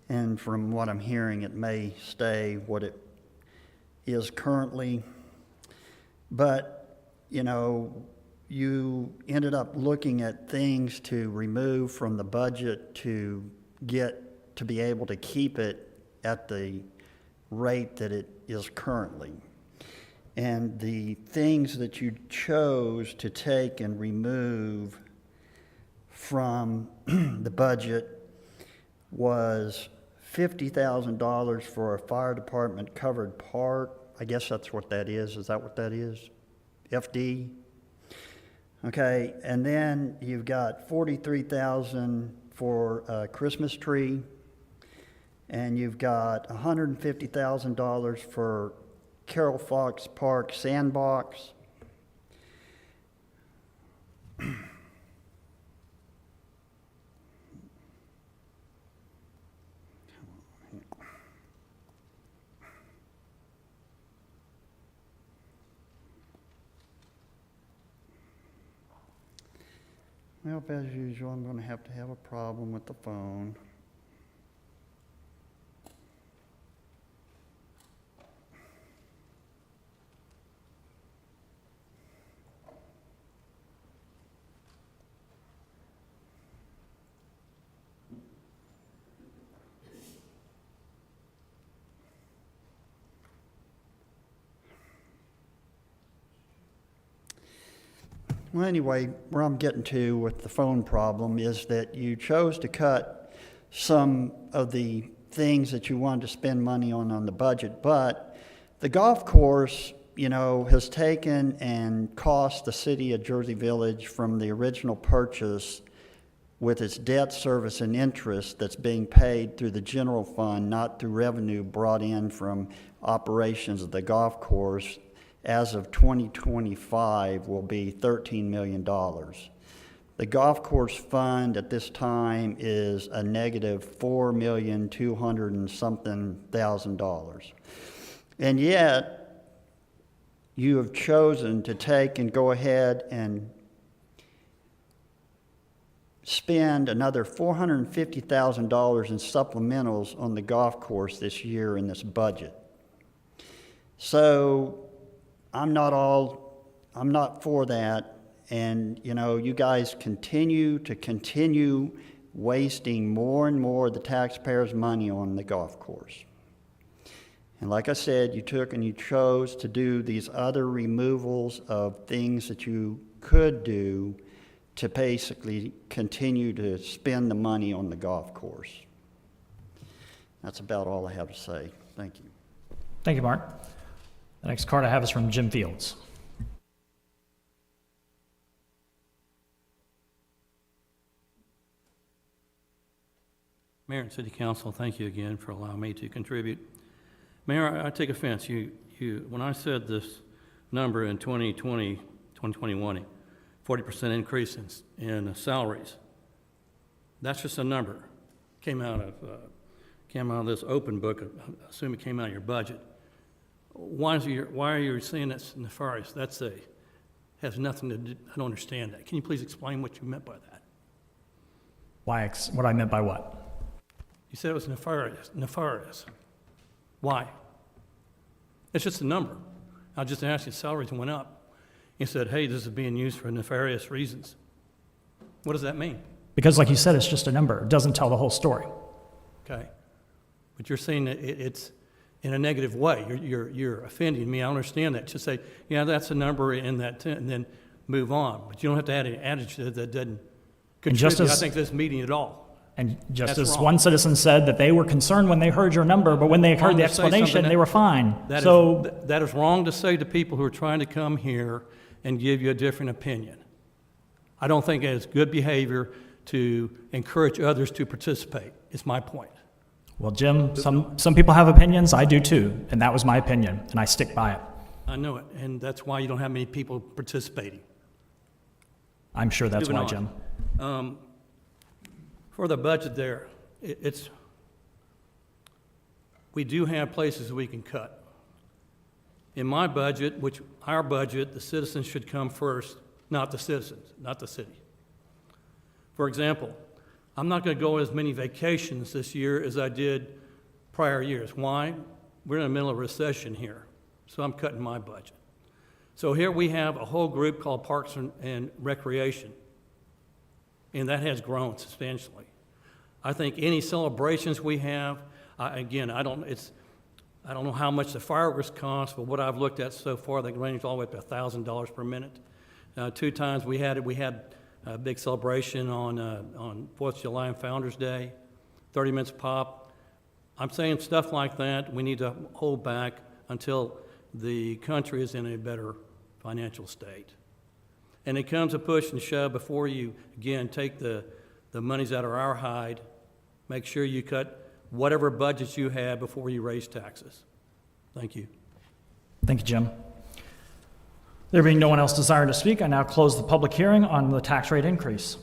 And from what I'm hearing, it may stay what it is currently. But, you ended up looking at things to remove from the budget to be able to keep it at the rate that it is currently. And the things that you chose to take and remove from the budget was $50,000 for a fire department covered park. I guess that's what that is. Is that what that is? FD? Okay, and then you've got $43,000 for a Christmas tree, and you've got $150,000 for Carol Fox Park sandbox. Well, as usual, I'm going to have a problem with the phone. Well, anyway, where I'm getting to with the phone problem is that you chose to cut some of the things that you wanted to spend money on the budget, but the golf course, has taken and cost the city of Jersey Village from the original purchase with its debt service and interest that's being paid through the general fund, not through revenue brought in from operations of the golf course, as of 2025 will be $13 million. The golf course fund at this time is a negative $4,200,000 and something. And yet, you have chosen to take and go ahead and spend another $450,000 in supplementals on the golf course this year in this budget. So, I'm not for that, and you guys continue wasting more and more of the taxpayers' money on the golf course. And like I said, you took and you chose to do these other removals of things that you could do to basically continue to spend the money on the golf course. That's about all I have to say. Thank you. Thank you, Mark. The next card I have is from Jim Fields. Mayor and City Council, thank you again for allowing me to contribute. Mayor, I take offense. When I said this number in 2021, 40% increase in salaries, that's just a number. Came out of this open book. I assume it came out of your budget. Why are you saying that's nefarious? Has nothing to do. I don't understand that. Can you please explain what you meant by that? What I meant by what? You said it was nefarious. Why? It's just a number. I just asked you, salaries went up. You said, hey, this is being used for nefarious reasons. What does that mean? Because like you said, it's just a number. It doesn't tell the whole story. Okay. But you're saying that it's in a negative way. You're offending me. I understand that. Just say, yeah, that's a number in that, and then move on. But you don't have to add an adjective that doesn't contribute, I think, to this meeting at all. And just That's as wrong. one citizen said that they were concerned when they heard your number, but when they heard Wrong the to say explanation, something they were fine. That is wrong to say to people who are trying to come here and give you a different opinion. I don't think it's good behavior to encourage others to participate, is my point. Well, Jim, some people have opinions. I do too. And that was my opinion, and I stick by it. I know it, and that's why you don't have many people participating. I'm sure that's Moving why, on. Jim. For the budget there, we do have places we can cut. In my budget, our budget, the citizens should come first, not the citizens, not the city. For example, I'm not going to go as many vacations this year as I did prior years. Why? We're in the middle of a recession here, so I'm cutting my budget. So here we have a whole group called Parks and Recreation, and that has grown substantially. I think any celebrations we have, I don't know how much the fireworks cost, but what I've looked at so far, they range all the way up to $1,000 per minute. 2 times we had a big celebration on 4th of July and Founders Day, 30 minutes pop. I'm saying stuff like that we need to hold back until the country is in a better financial state. And it comes a push and shove before you, again, take the monies out of our hide, make sure you cut whatever budgets you have before you raise taxes. Thank you. Thank you, Jim. There being no one else desiring to speak, I now close the public hearing on the tax rate increase.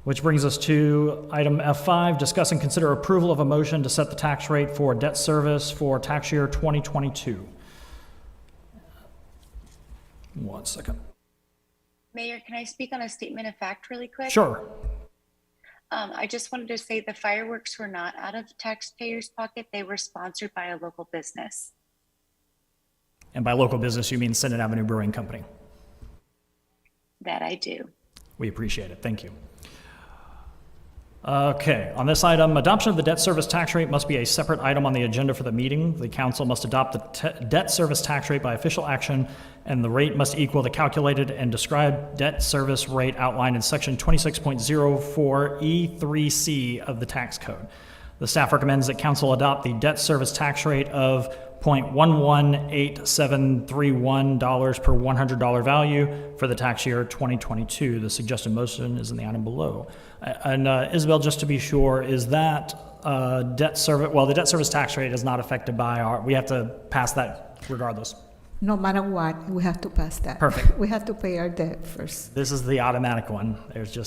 Which brings us to item F5, discuss and consider approval of a motion to set the tax rate for debt service for tax year 2022. One second. Mayor, can I speak on a statement of fact really quick? Sure. I just wanted to say the fireworks were not out of taxpayers' pocket. They were sponsored by a local business. And by local business, you mean Senate Avenue Brewing Company. That I do. We appreciate it. Thank you. Okay, on this item, adoption of the debt service tax rate must be a separate item on the agenda for the meeting. The council must adopt the debt service tax rate by official action, and the rate must equal the calculated and described debt service rate outlined in section 26.04E3C of the tax code. The staff recommends that council adopt the debt service tax rate of $0.118731 per $100 value for the tax year 2022. The suggested motion is in the item below. And Isabel, just to be sure, is that debt service, well, the debt service tax rate is not affected by we have to pass that regardless. No matter what, we have to pass that. Perfect. We have to pay our debt first. This is the automatic one. It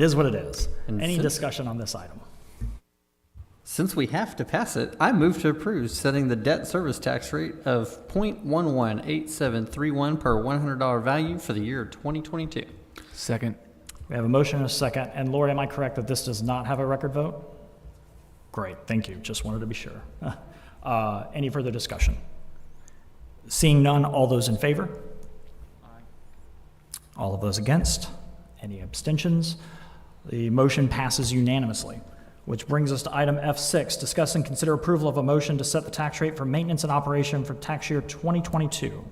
is what it is. And Any since- discussion on this item? Since we have to pass it, I move to approve setting the debt service tax rate of $0.118731 per $100 value for the year 2022. Second. We have a motion and a second. And Lori, am I correct that this does not have a record vote? Great, thank you. Just wanted to be sure. Any further discussion? Seeing none, all those in favor? Aye. All of those against? Any abstentions? The motion passes unanimously. Which brings us to item F6, discuss and consider approval of a motion to set the tax rate for maintenance and operation for tax year 2022.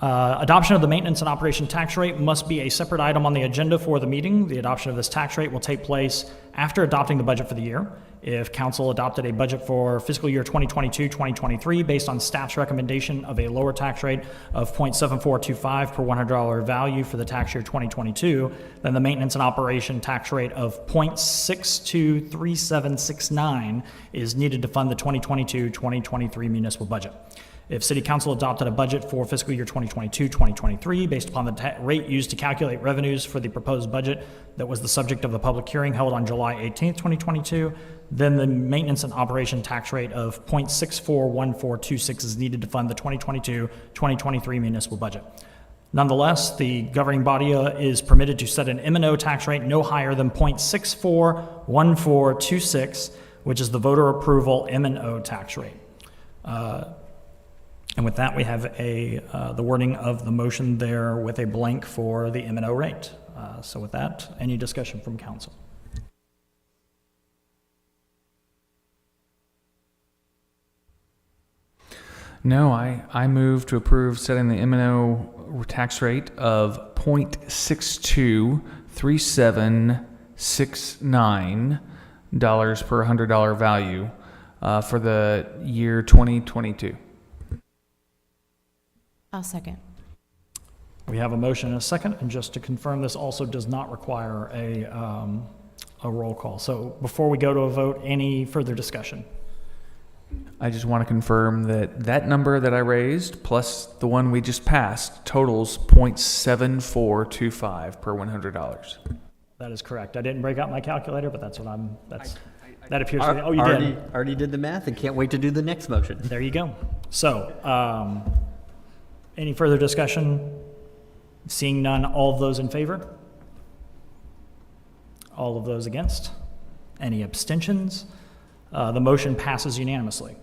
Adoption of the maintenance and operation tax rate must be a separate item on the agenda for the meeting. The adoption of this tax rate will take place after adopting the budget for the year. If council adopted a budget for fiscal year 2022-2023 based on staff's recommendation of a lower tax rate of 0.7425 per $100 value for the tax year 2022, then the maintenance and operation tax rate of 0.623769 is needed to fund the 2022-2023 municipal budget. If City Council adopted a budget for fiscal year 2022-2023 based upon the rate used to calculate revenues for the proposed budget that was the subject of the public hearing held on July 18th, 2022, then the maintenance and operation tax rate of 0.641426 is needed to fund the 2022-2023 municipal budget. Nonetheless, the governing body is permitted to set an M&O tax rate no higher than 0.641426, which is the voter approval M&O tax rate. And with that, we have the wording of the motion there with a blank for the M&O rate. So with that, any discussion from council? No, I move to approve setting the M&O tax rate of 0.623769 per $100 value for the year 2022. I'll second. We have a motion and a second, and just to confirm, this also does not require a roll call. So before we go to a vote, any further discussion? I just want to confirm that that number that I raised plus the one we just passed totals 0.7425 per $100. That is correct. I didn't break out my calculator, but that's what that appears to be. Oh, you did. Already did the math and can't wait to do the next motion. There you go. So, any further discussion? Seeing none, all of those in favor? All of those against? Any abstentions? The motion passes unanimously.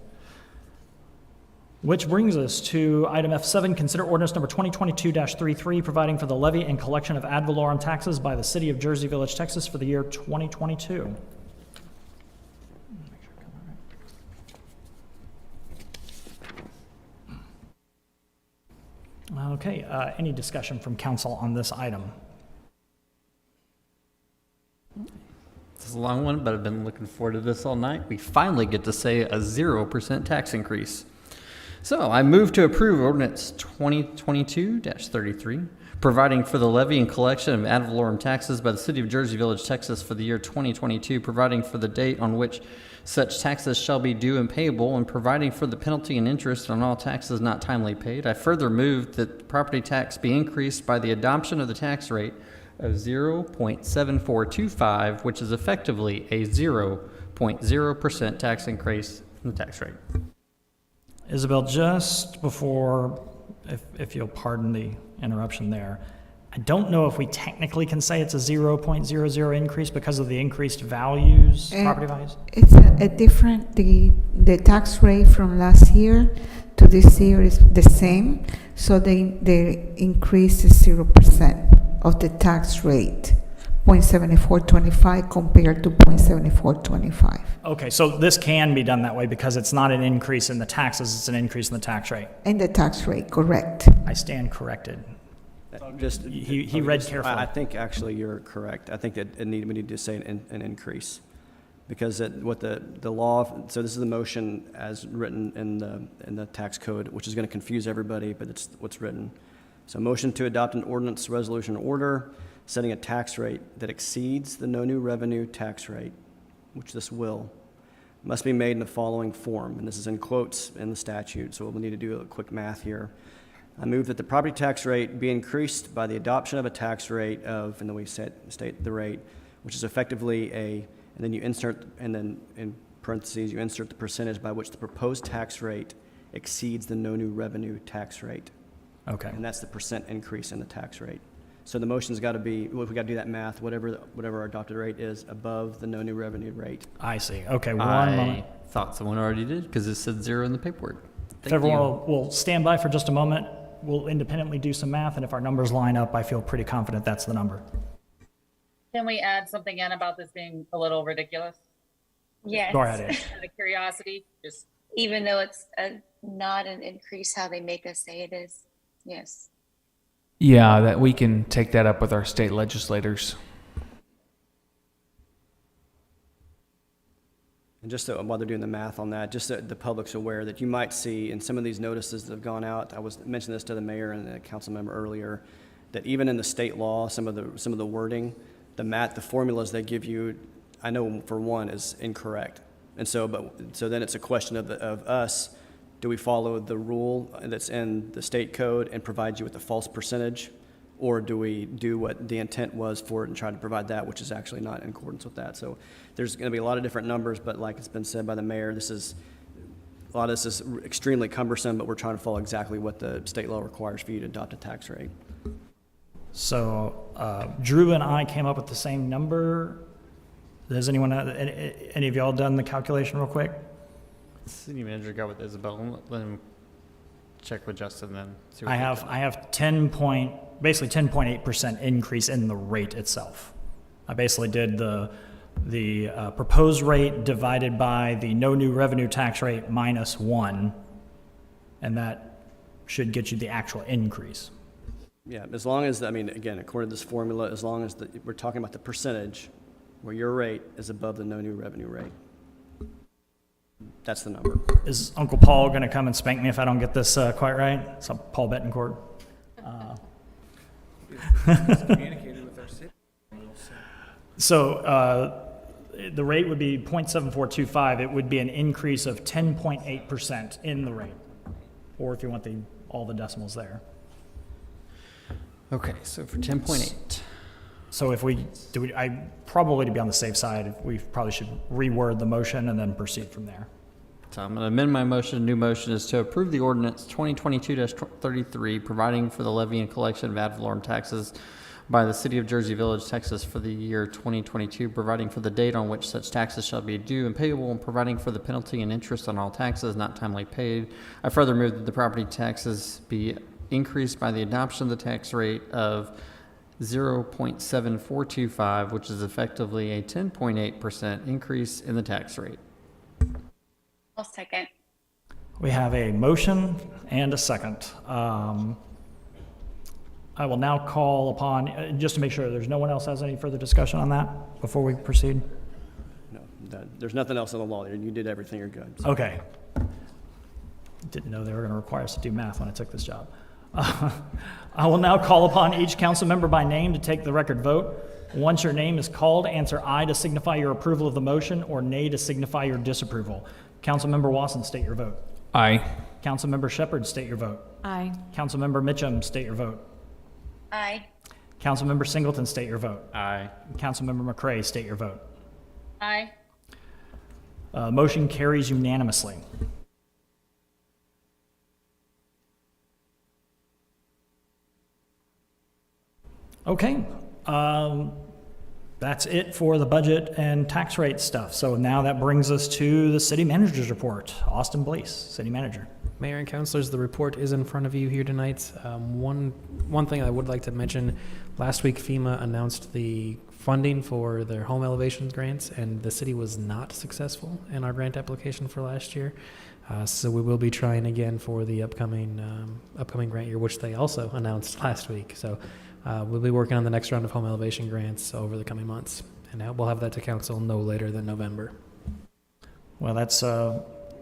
Which brings us to item F7, consider ordinance number 2022-33, providing for the levy and collection of ad valorem taxes by the City of Jersey Village, Texas for the year 2022. Okay, any discussion from council on this item? This is a long one, but I've been looking forward to this all night. We finally get to say a 0% tax increase. So I move to approve ordinance 2022-33, providing for the levy and collection of ad valorem taxes by the City of Jersey Village, Texas for the year 2022, providing for the date on which such taxes shall be due and payable, and providing for the penalty and interest on all taxes not timely paid. I further move that the property tax be increased by the adoption of the tax rate of 0.7425, which is effectively a 0.0% tax increase in the tax rate. Isabel, just before, if you'll pardon the interruption there, I don't know if we technically can say it's a 0.00 increase because of the increased values, property values? It's a different, the tax rate from last year to this year is the same, so the increase is 0% of the tax rate, 0.7425 compared to 0.7425. Okay, so this can be done that way because it's not an increase in the taxes, it's an increase in the tax rate. And the tax rate, correct. I stand corrected. Just He read carefully. I think actually you're correct. I think that we need to say an increase, because what the law. So this is the motion as written in the tax code, which is going to confuse everybody, but it's what's written. So motion to adopt an ordinance, resolution, order setting a tax rate that exceeds the no new revenue tax rate, which this will, must be made in the following form, and this is in quotes in the statute. So we'll need to do a quick math here. I move that the property tax rate be increased by the adoption of a tax rate of, and then we state the rate, which is effectively and then you insert, and then in parentheses, you insert the percentage by which the proposed tax rate exceeds the no new revenue tax rate. Okay. And that's the percent increase in the tax rate. So the motion's got to be, well, if we got to do that math, whatever our adopted rate is above the no new revenue rate. I see. Okay, I moment. thought someone already did because it said 0 in the paperwork. If everyone will stand by for just a moment, we'll independently do some math, and if our numbers line up, I feel pretty confident that's the number. Can we add something in about this being a little ridiculous? Yes. Go ahead, Ed. Out of curiosity, just Even though it's not an increase how they make us say it is. Yes. Yeah, that we can take that up with our state legislators. And just so, while they're doing the math on that, just so the public's aware that you might see in some of these notices that have gone out, I was mentioning this to the mayor and the council member earlier, that even in the state law, some of the wording, the formulas they give you, I know for one is incorrect. And so, so then it's a question of us, do we follow the rule that's in the state code and provide you with a false percentage? Or do we do what the intent was for it and try to provide that, which is actually not in accordance with that? So there's going to be a lot of different numbers, but like it's been said by the mayor, a lot of this is extremely cumbersome, but we're trying to follow exactly what the state law requires for you to adopt a tax rate. So Drew and I came up with the same number. Has anyone, any of y'all done the calculation real quick? City manager got with Isabel. Let him check with Justin then. See what I he have basically 10.8% increase in the rate itself. I basically did the proposed rate divided by the no new revenue tax rate minus 1, and that should get you the actual increase. Yeah, as long as, I mean, again, according to this formula, as long as we're talking about the percentage where your rate is above the no new revenue rate. That's the number. Is Uncle Paul going to come and spank me if I don't get this quite right? So Paul Bettencourt. So the rate would be 0.7425. It would be an increase of 10.8% in the rate, or if you want all the decimals there. Okay, so for 10.8. So if probably to be on the safe side, we probably should reword the motion and then proceed from there. So I'm going to amend my motion. New motion is to approve the ordinance 2022-33, providing for the levy and collection of ad valorem taxes by the City of Jersey Village, Texas for the year 2022, providing for the date on which such taxes shall be due and payable, and providing for the penalty and interest on all taxes not timely paid. I further move that the property taxes be increased by the adoption of the tax rate of 0.7425, which is effectively a 10.8% increase in the tax rate. I'll second. We have a motion and a second. I will now call upon, just to make sure there's no one else has any further discussion on that before we proceed? No, there's nothing else in the law. You did everything, you're good. So. Okay. Didn't know they were going to require us to do math when I took this job. I will now call upon each council member by name to take the record vote. Once your name is called, answer aye to signify your approval of the motion or nay to signify your disapproval. Councilmember Wasson, state your vote. Aye. Councilmember Shepherd, state your vote. Aye. Councilmember Mitchum, state your vote. Aye. Councilmember Singleton, state your vote. Aye. Councilmember McCray, state your vote. Aye. Motion carries unanimously. Okay, that's it for the budget and tax rate stuff. So now that brings us to the city manager's report. Austin Blease, city manager. Mayor and councilors, the report is in front of you here tonight. One thing I would like to mention, last week FEMA announced the funding for their home elevations grants, and the city was not successful in our grant application for last year. So we will be trying again for the upcoming grant year, which they also announced last week. So we'll be working on the next round of home elevation grants over the coming months, and we'll have that to council no later than November. Well, that's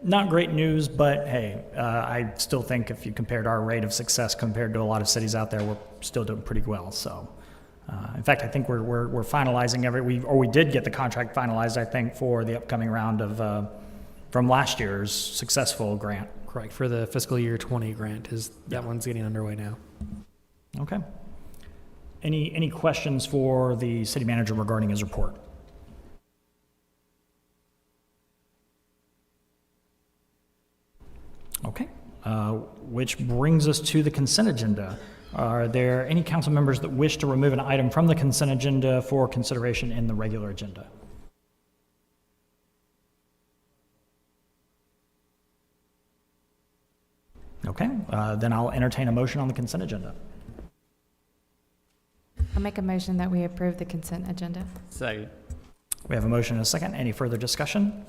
not great news, but hey, I still think if you compared our rate of success compared to a lot of cities out there, we're still doing pretty well. So, in fact, I think we're finalizing we did get the contract finalized, I think, for the upcoming round of from last year's successful grant. Correct, for the fiscal year 20 grant that one's getting underway now. Okay. Any questions for the city manager regarding his report? Okay, which brings us to the consent agenda. Are there any council members that wish to remove an item from the consent agenda for consideration in the regular agenda? Okay, then I'll entertain a motion on the consent agenda. I'll make a motion that we approve the consent agenda. Second. We have a motion and a second. Any further discussion?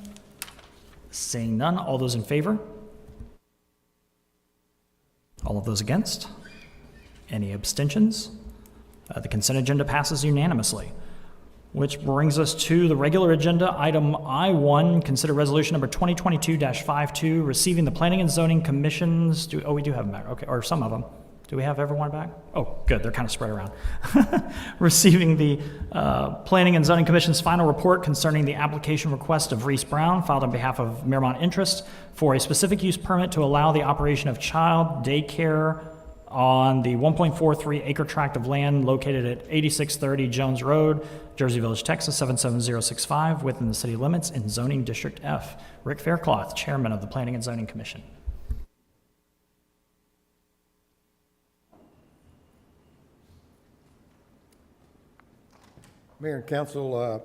Seeing none, all those in favor? All of those against? Any abstentions? The consent agenda passes unanimously. Which brings us to the regular agenda, item I1, consider resolution number 2022-52, receiving the Planning and Zoning Commission's, we do have them back, okay, or some of them. Do we have everyone back? Oh, good, they're kind of spread around. Receiving the Planning and Zoning Commission's final report concerning the application request of Reese Brown, filed on behalf of Miramont Interest, for a specific use permit to allow the operation of child daycare on the 1.43 acre tract of land located at 8630 Jones Road, Jersey Village, Texas 77065, within the city limits in Zoning District F. Rick Faircloth, Chairman of the Planning and Zoning Commission. Mayor and Council,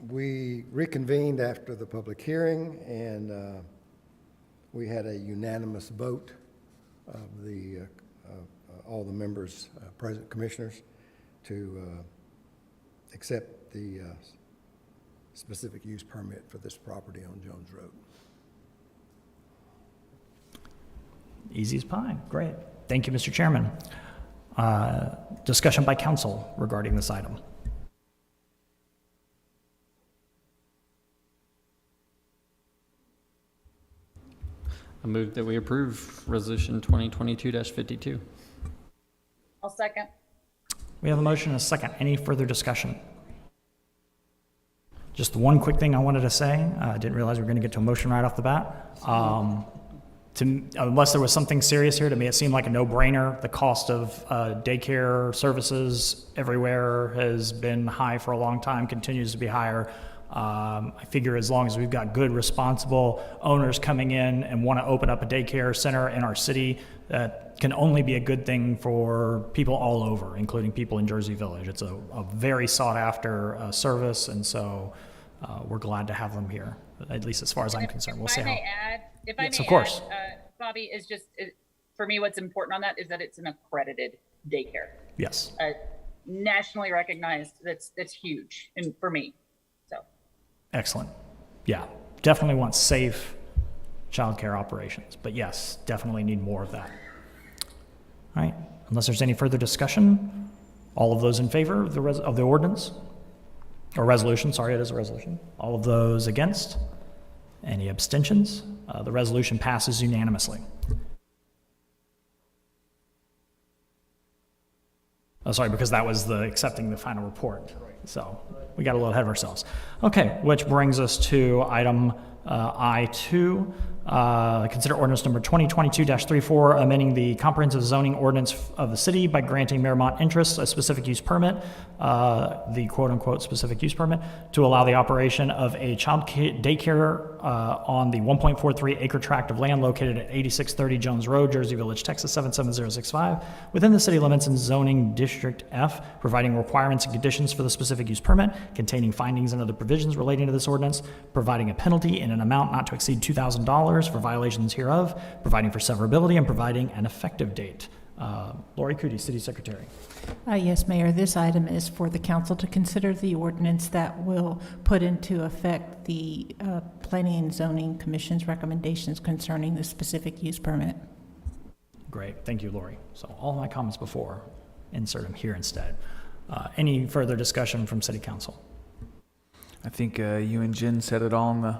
we reconvened after the public hearing, and we had a unanimous vote of all the members, present commissioners, to accept the specific use permit for this property on Jones Road. Easy as pie. Great. Thank you, Mr. Chairman. Discussion by council regarding this item. I move that we approve resolution 2022-52. I'll second. We have a motion and a second. Any further discussion? Just one quick thing I wanted to say. I didn't realize we were going to get to a motion right off the bat. Unless there was something serious here, to me it seemed like a no-brainer. The cost of daycare services everywhere has been high for a long time, continues to be higher. I figure as long as we've got good, responsible owners coming in and want to open up a daycare center in our city, that can only be a good thing for people all over, including people in Jersey Village. It's a very sought-after service, and so we're glad to have them here, at least as far as I'm concerned. We'll see how. If I Yes, may of course. add, Bobby, is just, for me, what's important on that is that it's an accredited daycare. Yes. Nationally recognized, that's huge, and for me, so. Excellent. Yeah, definitely want safe childcare operations, but yes, definitely need more of that. All right, unless there's any further discussion, all of those in favor of the ordinance, or resolution, sorry, it is a resolution. All of those against? Any abstentions? The resolution passes unanimously. Oh, sorry, because that was the accepting the final report. So we got a little ahead of ourselves. Okay, which brings us to item I2. Consider ordinance number 2022-34, amending the comprehensive zoning ordinance of the city by granting Miramont Interest a specific use permit, the quote-unquote specific use permit, to allow the operation of a child daycare on the 1.43 acre tract of land located at 8630 Jones Road, Jersey Village, Texas 77065, within the city limits in Zoning District F, providing requirements and conditions for the specific use permit, containing findings and other provisions relating to this ordinance, providing a penalty in an amount not to exceed $2,000 for violations hereof, providing for severability, and providing an effective date. Lori Cootie, City Secretary. Yes, Mayor, this item is for the council to consider the ordinance that will put into effect the Planning and Zoning Commission's recommendations concerning the specific use permit. Great, thank you, Lori. So all my comments before, insert them here instead. Any further discussion from City Council? I think you and Jen said it all on the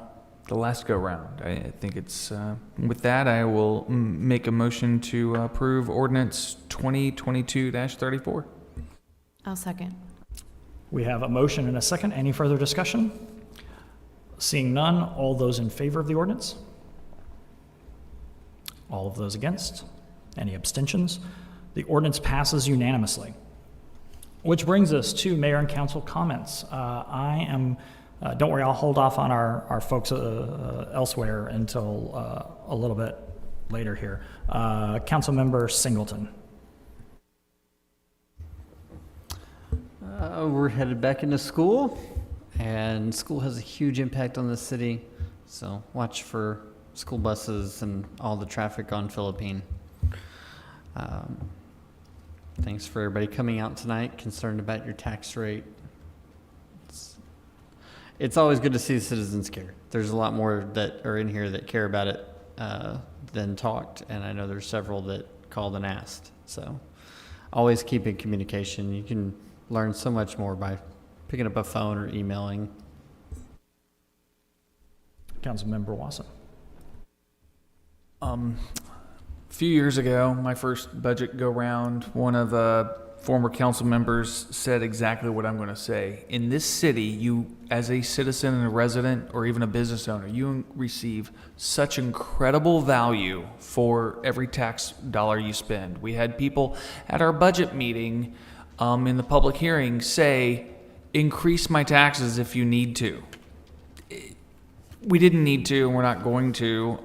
last go round. I think it's, with that, I will make a motion to approve ordinance 2022-34. I'll second. We have a motion and a second. Any further discussion? Seeing none, all those in favor of the ordinance? All of those against? Any abstentions? The ordinance passes unanimously. Which brings us to mayor and council comments. Don't worry, I'll hold off on our folks elsewhere until a little bit later here. Councilmember Singleton. We're headed back into school, and school has a huge impact on the city, so watch for school buses and all the traffic on Philippine. Thanks for everybody coming out tonight, concerned about your tax rate. It's always good to see citizens care. There's a lot more that are in here that care about it than talked, and I know there's several that called and asked. So always keep in communication. You can learn so much more by picking up a phone or emailing. Councilmember Watson. A few years ago, my first budget go round, one of the former council members said exactly what I'm going to say. In this city, you, as a citizen and a resident or even a business owner, you receive such incredible value for every tax dollar you spend. We had people at our budget meeting in the public hearing say, increase my taxes if you need to. We didn't need to, and we're not going to,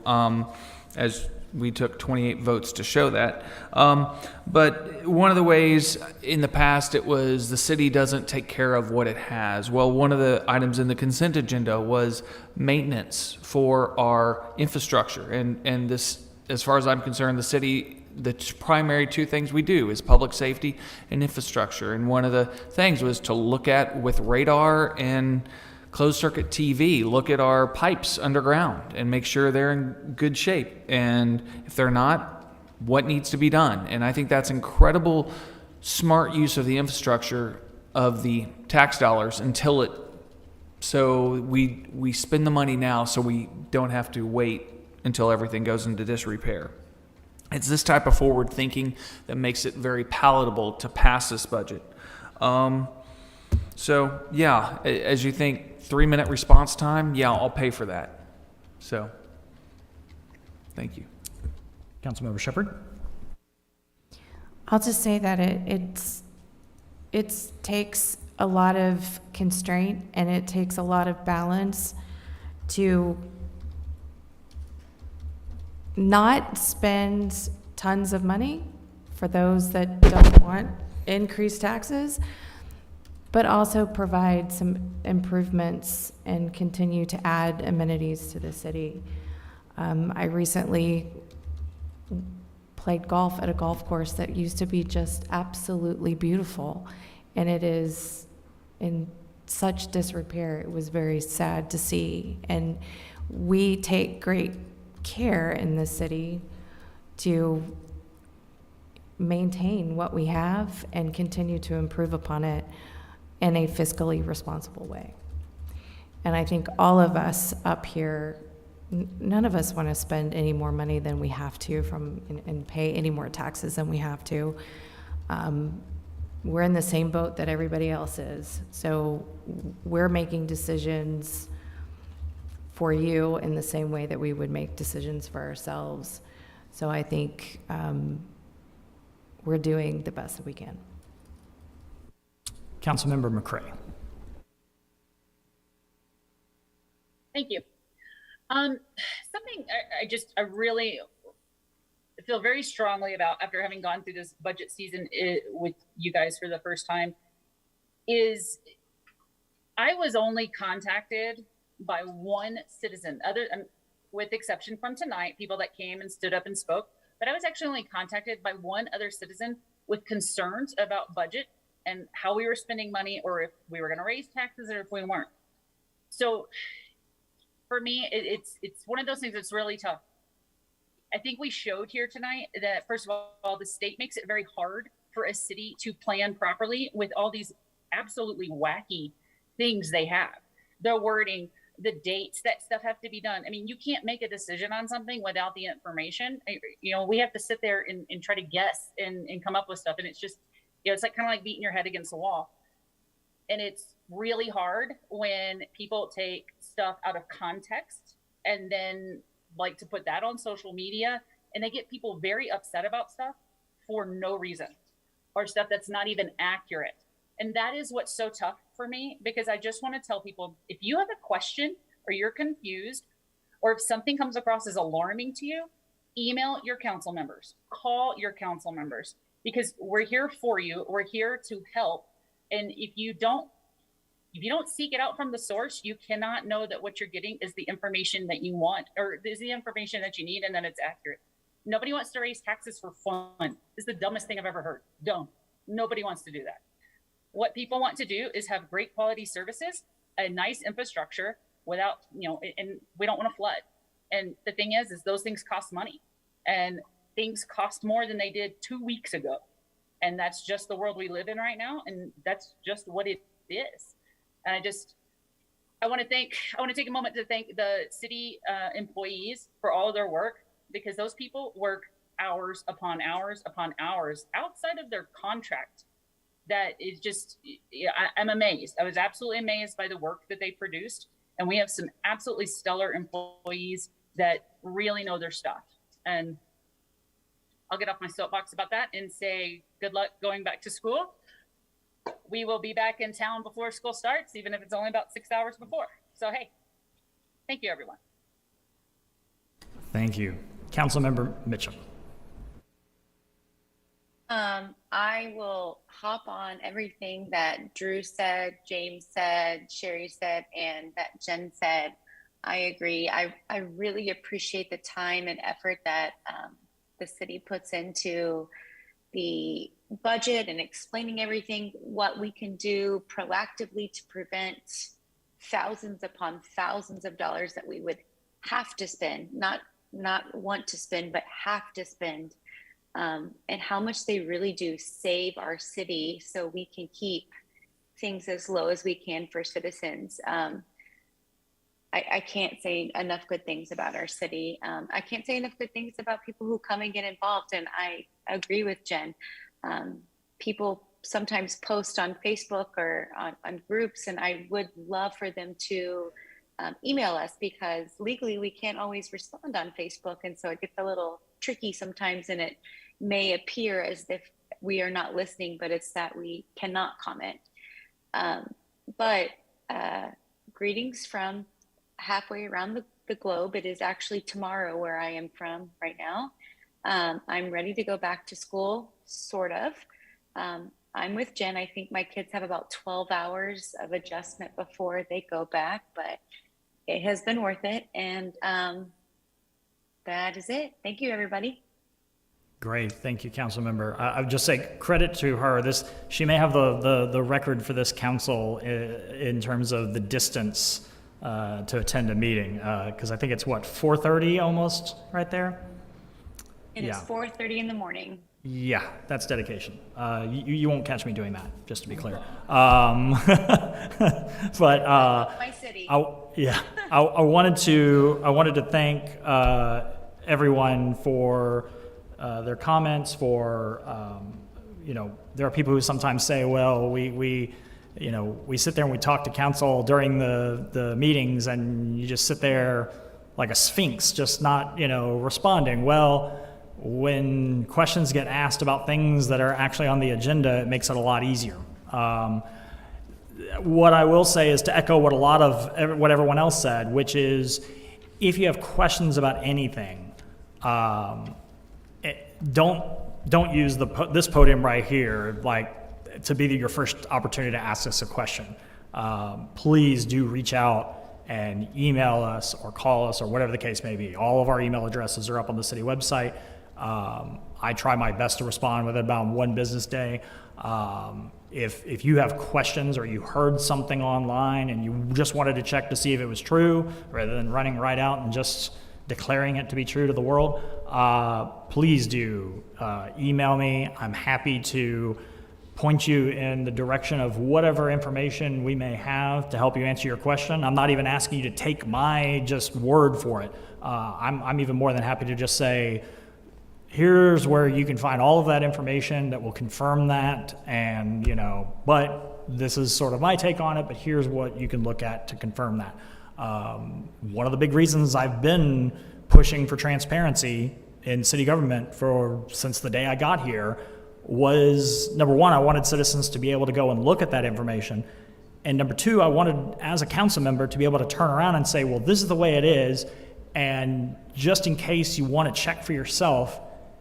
as we took 28 votes to show that. But one of the ways in the past it was the city doesn't take care of what it has. Well, one of the items in the consent agenda was maintenance for our infrastructure. And this, as far as I'm concerned, the city, the primary two things we do is public safety and infrastructure. And one of the things was to look at with radar and closed circuit TV, look at our pipes underground and make sure they're in good shape. And if they're not, what needs to be done? And I think that's incredible smart use of the infrastructure of the tax dollars until it, so we spend the money now so we don't have to wait until everything goes into disrepair. It's this type of forward thinking that makes it very palatable to pass this budget. So yeah, as you think, 3-minute response time, yeah, I'll pay for that. So, thank you. Councilmember Shepherd. I'll just say that it takes a lot of constraint and it takes a lot of balance to not spend tons of money for those that don't want increased taxes, but also provide some improvements and continue to add amenities to the city. I recently played golf at a golf course that used to be just absolutely beautiful, and it is in such disrepair. It was very sad to see, and we take great care in this city to maintain what we have and continue to improve upon it in a fiscally responsible way. And I think all of us up here, none of us want to spend any more money than we have to and pay any more taxes than we have to. We're in the same boat that everybody else is. So we're making decisions for you in the same way that we would make decisions for ourselves. So I think we're doing the best that we can. Councilmember McCray. Thank you. Something I really feel very strongly about after having gone through this budget season with you guys for the first time is I was only contacted by one citizen, with exception from tonight, people that came and stood up and spoke, but I was actually only contacted by one other citizen with concerns about budget and how we were spending money, or if we were going to raise taxes or if we weren't. So for me, it's one of those things that's really tough. I think we showed here tonight that, first of all, the state makes it very hard for a city to plan properly with all these absolutely wacky things they have. The wording, the dates that stuff have to be done. I mean, you can't make a decision on something without the information. You know, we have to sit there and try to guess and come up with stuff. And it's just, you know, it's like kind of like beating your head against the wall. And it's really hard when people take stuff out of context and then like to put that on social media, and they get people very upset about stuff for no reason, or stuff that's not even accurate. And that is what's so tough for me, because I just want to tell people, if you have a question or you're confused, or if something comes across as alarming to you, email your council members, call your council members, because we're here for you. We're here to help. And if you don't seek it out from the source, you cannot know that what you're getting is the information that you want, or is the information that you need, and that it's accurate. Nobody wants to raise taxes for fun. This is the dumbest thing I've ever heard. Nobody wants to do that. What people want to do is have great quality services, a nice infrastructure without, and we don't want to flood. And the thing is those things cost money, and things cost more than they did 2 weeks ago. And that's just the world we live in right now. And that's just what it is. And I want to take a moment to thank the city employees for all of their work, because those people work hours upon hours upon hours outside of their contract. That is just, I'm amazed. I was absolutely amazed by the work that they produced. And we have some absolutely stellar employees that really know their stuff. And I'll get off my soapbox about that and say good luck going back to school. We will be back in town before school starts, even if it's only about 6 hours before. So, hey, thank you, everyone. Thank you. Councilmember Mitchell. I will hop on everything that Drew said, James said, Sherry said, and that Jen said. I agree. I really appreciate the time and effort that the city puts into the budget and explaining everything, what we can do proactively to prevent thousands upon thousands of dollars that we would have to spend, not want to spend, but have to spend. And how much they really do save our city so we can keep things as low as we can for citizens. I can't say enough good things about our city. I can't say enough good things about people who come and get involved. And I agree with Jen. People sometimes post on Facebook or on groups, and I would love for them to email us, because legally we can't always respond on Facebook. And so it gets a little tricky sometimes, and it may appear as if we are not listening, but it's that we cannot comment. But greetings from halfway around the globe. It is actually tomorrow where I am from right now. I'm ready to go back to school, sort of. I'm with Jen. I think my kids have about 12 hours of adjustment before they go back, but it has been worth it. And that is it. Thank you, everybody. Great, thank you, Councilmember. I would just say credit to her. She may have the record for this council in terms of the distance to attend a meeting, because I think it's what, 4:30 almost right there. It is 4:30 in the morning. Yeah, that's dedication. You won't catch me doing that, just to be clear. But my city. I wanted to thank everyone for their comments. There are people who sometimes say, well, we sit there and we talk to council during the meetings, and you just sit there like a sphinx, just not responding. Well, when questions get asked about things that are actually on the agenda, it makes it a lot easier. What I will say is to echo what everyone else said, which is, if you have questions about anything, don't use this podium right here to be your first opportunity to ask us a question. Please do reach out and email us or call us or whatever the case may be. All of our email addresses are up on the city website. I try my best to respond within about one business day. If you have questions or you heard something online and you just wanted to check to see if it was true, rather than running right out and just declaring it to be true to the world, please do email me. I'm happy to point you in the direction of whatever information we may have to help you answer your question. I'm not even asking you to take my just word for it. I'm even more than happy to just say, here's where you can find all of that information that will confirm that, and but this is sort of my take on it, but here's what you can look at to confirm that. One of the big reasons I've been pushing for transparency in city government since the day I got here was, number one, I wanted citizens to be able to go and look at that information. And number two, I wanted, as a council member, to be able to turn around and say, well, this is the way it is, and just in case you want to check for yourself,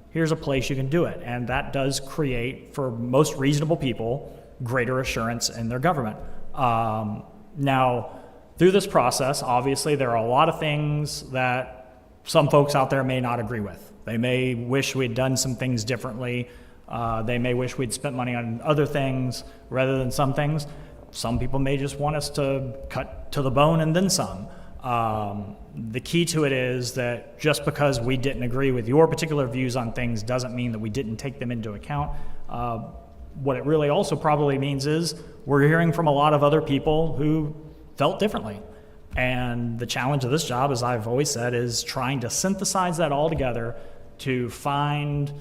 here's a place you can do it. And that does create, for most reasonable people, greater assurance in their government. Now, through this process, obviously, there are a lot of things that some folks out there may not agree with. They may wish we'd done some things differently. They may wish we'd spent money on other things rather than some things. Some people may just want us to cut to the bone and then some. The key to it is that just because we didn't agree with your particular views on things doesn't mean that we didn't take them into account. What it really also probably means is we're hearing from a lot of other people who felt differently. And the challenge of this job, as I've always said, is trying to synthesize that all together to find,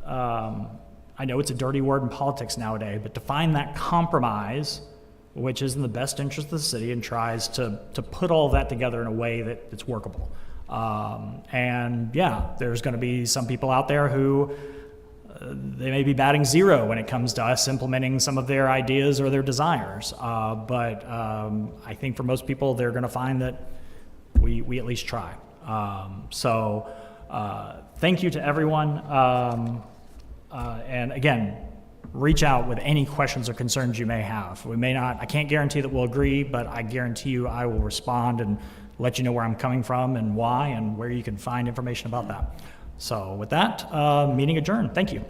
I know it's a dirty word in politics nowadays, but to find that compromise which is in the best interest of the city and tries to put all that together in a way that it's workable. And yeah, there's going to be some people out there who they may be batting zero when it comes to us implementing some of their ideas or their desires. But I think for most people, they're going to find that we at least try. So thank you to everyone. And again, reach out with any questions or concerns you may have. We may not, I can't guarantee that we'll agree, but I guarantee you I will respond and let you know where I'm coming from and why and where you can find information about that. So with that, meeting adjourned. Thank you.